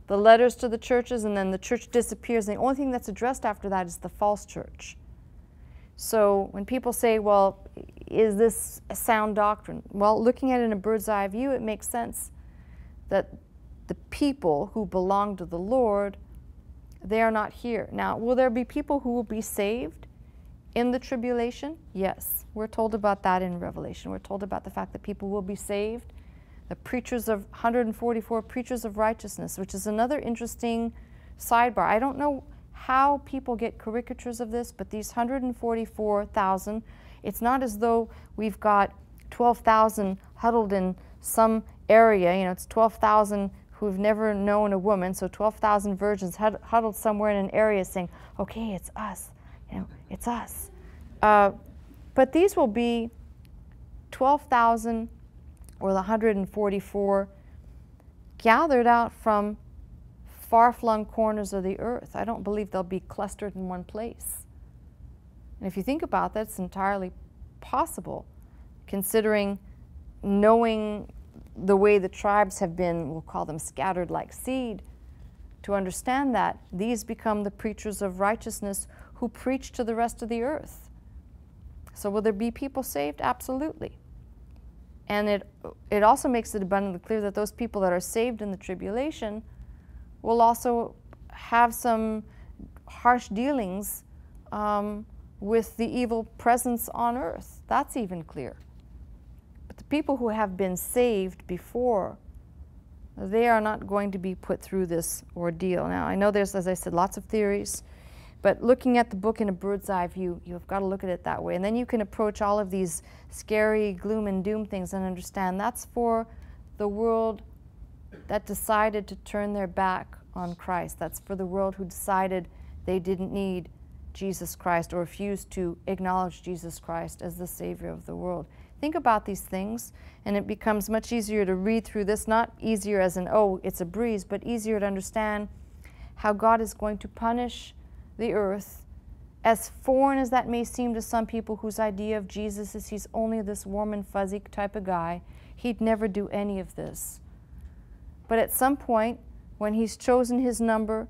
the letters to the churches, and then the church disappears. And the only thing that's addressed after that is the false church. So when people say, well, is this a sound doctrine? Well, looking at it in a bird's eye view, it makes sense that the people who belong to the Lord, they are not here. Now, will there be people who will be saved in the tribulation? Yes. We're told about that in Revelation. We're told about the fact that people will be saved. The preachers of 144 preachers of righteousness, which is another interesting sidebar. I don't know how people get caricatures of this, but these 144,000, it's not as though we've got 12,000 huddled in some area. It's 12,000 who've never known a woman, so 12,000 virgins huddled somewhere in an area saying, okay, it's us, it's us. But these will be 12,000 or the 144 gathered out from far-flung corners of the earth. I don't believe they'll be clustered in one place. And if you think about that, it's entirely possible, considering knowing the way the tribes have been, we'll call them scattered like seed, to understand that these become the preachers of righteousness who preach to the rest of the earth. So will there be people saved? Absolutely. And it also makes it abundantly clear that those people that are saved in the tribulation will also have some harsh dealings with the evil presence on earth. That's even clear. But the people who have been saved before, they are not going to be put through this ordeal. Now, I know there's, as I said, lots of theories, But looking at the book in a bird's eye view, you've got to look at it that way. And then you can approach all of these scary gloom and doom things and understand that's for the world that decided to turn their back on Christ. That's for the world who decided they didn't need Jesus Christ or refused to acknowledge Jesus Christ as the Savior of the world. Think about these things, and it becomes much easier to read through this, not easier as in, oh, it's a breeze, but easier to understand how God is going to punish the earth, as foreign as that may seem to some people whose idea of Jesus is he's only this warm and fuzzy type of guy. He'd never do any of this. But at some point, when he's chosen his number,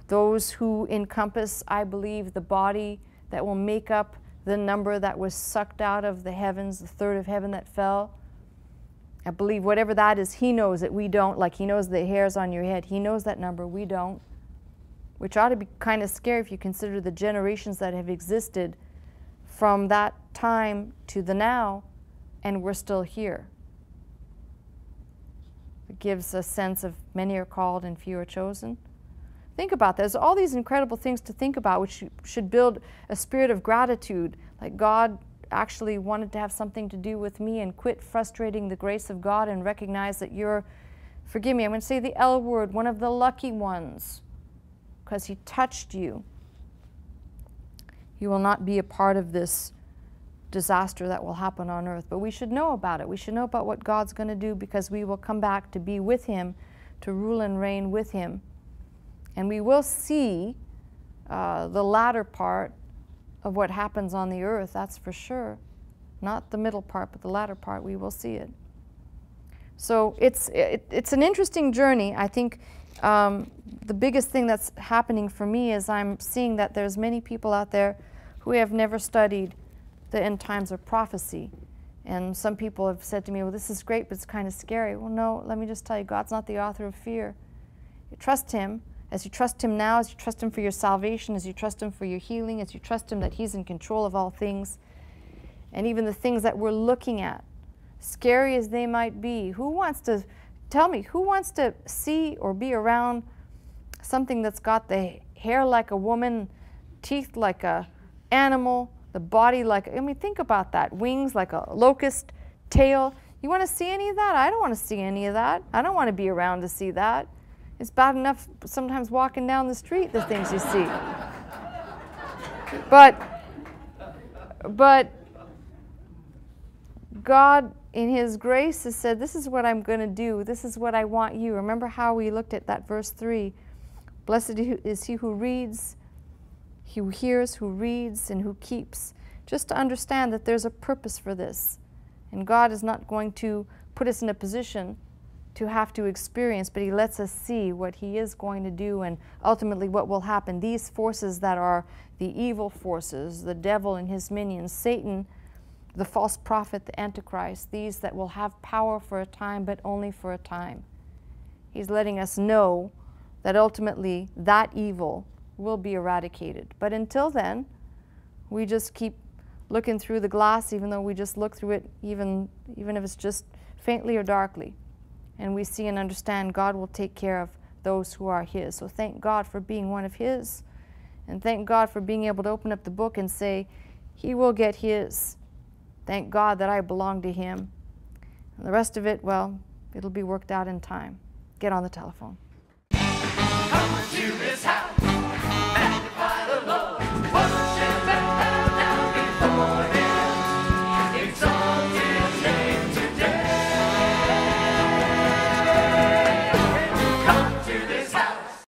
those who encompass, I believe, the body that will make up the number that was sucked out of the heavens, the third of heaven that fell, I believe whatever that is, he knows it, we don't. Like he knows the hairs on your head. He knows that number, we don't. Which ought to be kind of scary if you consider the generations that have existed from that time to the now, and we're still here. It gives a sense of many are called and few are chosen. Think about that. There's all these incredible things to think about, which should build a spirit of gratitude, like God actually wanted to have something to do with me, and quit frustrating the grace of God and recognize that you're, forgive me, I'm going to say the L word, one of the lucky ones, because he touched you. You will not be a part of this disaster that will happen on earth, but we should know about it. We should know about what God's going to do, because we will come back to be with him, to rule and reign with him. And we will see the latter part of what happens on the earth, that's for sure. Not the middle part, but the latter part, we will see it. So it's an interesting journey. I think the biggest thing that's happening for me is I'm seeing that there's many people out there who have never studied the end times or prophecy. And some people have said to me, well, this is great, but it's kind of scary. Well, no, let me just tell you, God's not the author of fear. You trust him. As you trust him now, as you trust him for your salvation, as you trust him for your healing, as you trust him that he's in control of all things, and even the things that we're looking at, scary as they might be, who wants to, tell me, who wants to see or be around something that's got the hair like a woman, teeth like a animal, the body like, I mean, think about that, wings like a locust, tail. You want to see any of that? I don't want to see any of that. I don't want to be around to see that. It's bad enough sometimes walking down the street, the things you see. But God, in his grace, has said, this is what I'm going to do. This is what I want you. Remember how we looked at that verse 3. Blessed is he who reads, who hears, who reads, and who keeps. Just to understand that there's a purpose for this. And God is not going to put us in a position to have to experience, but he lets us see what he is going to do and ultimately what will happen. These forces that are the evil forces, the devil and his minions, Satan, the false prophet, the Antichrist, these that will have power for a time, but only for a time. He's letting us know that ultimately that evil will be eradicated. But until then, we just keep looking through the glass, even though we just look through it, even if it's just faintly or darkly. And we see and understand God will take care of those who are his. So thank God for being one of his. And thank God for being able to open up the book and say, he will get his. Thank God that I belong to him. And the rest of it, well, it'll be worked out in time. Get on the telephone.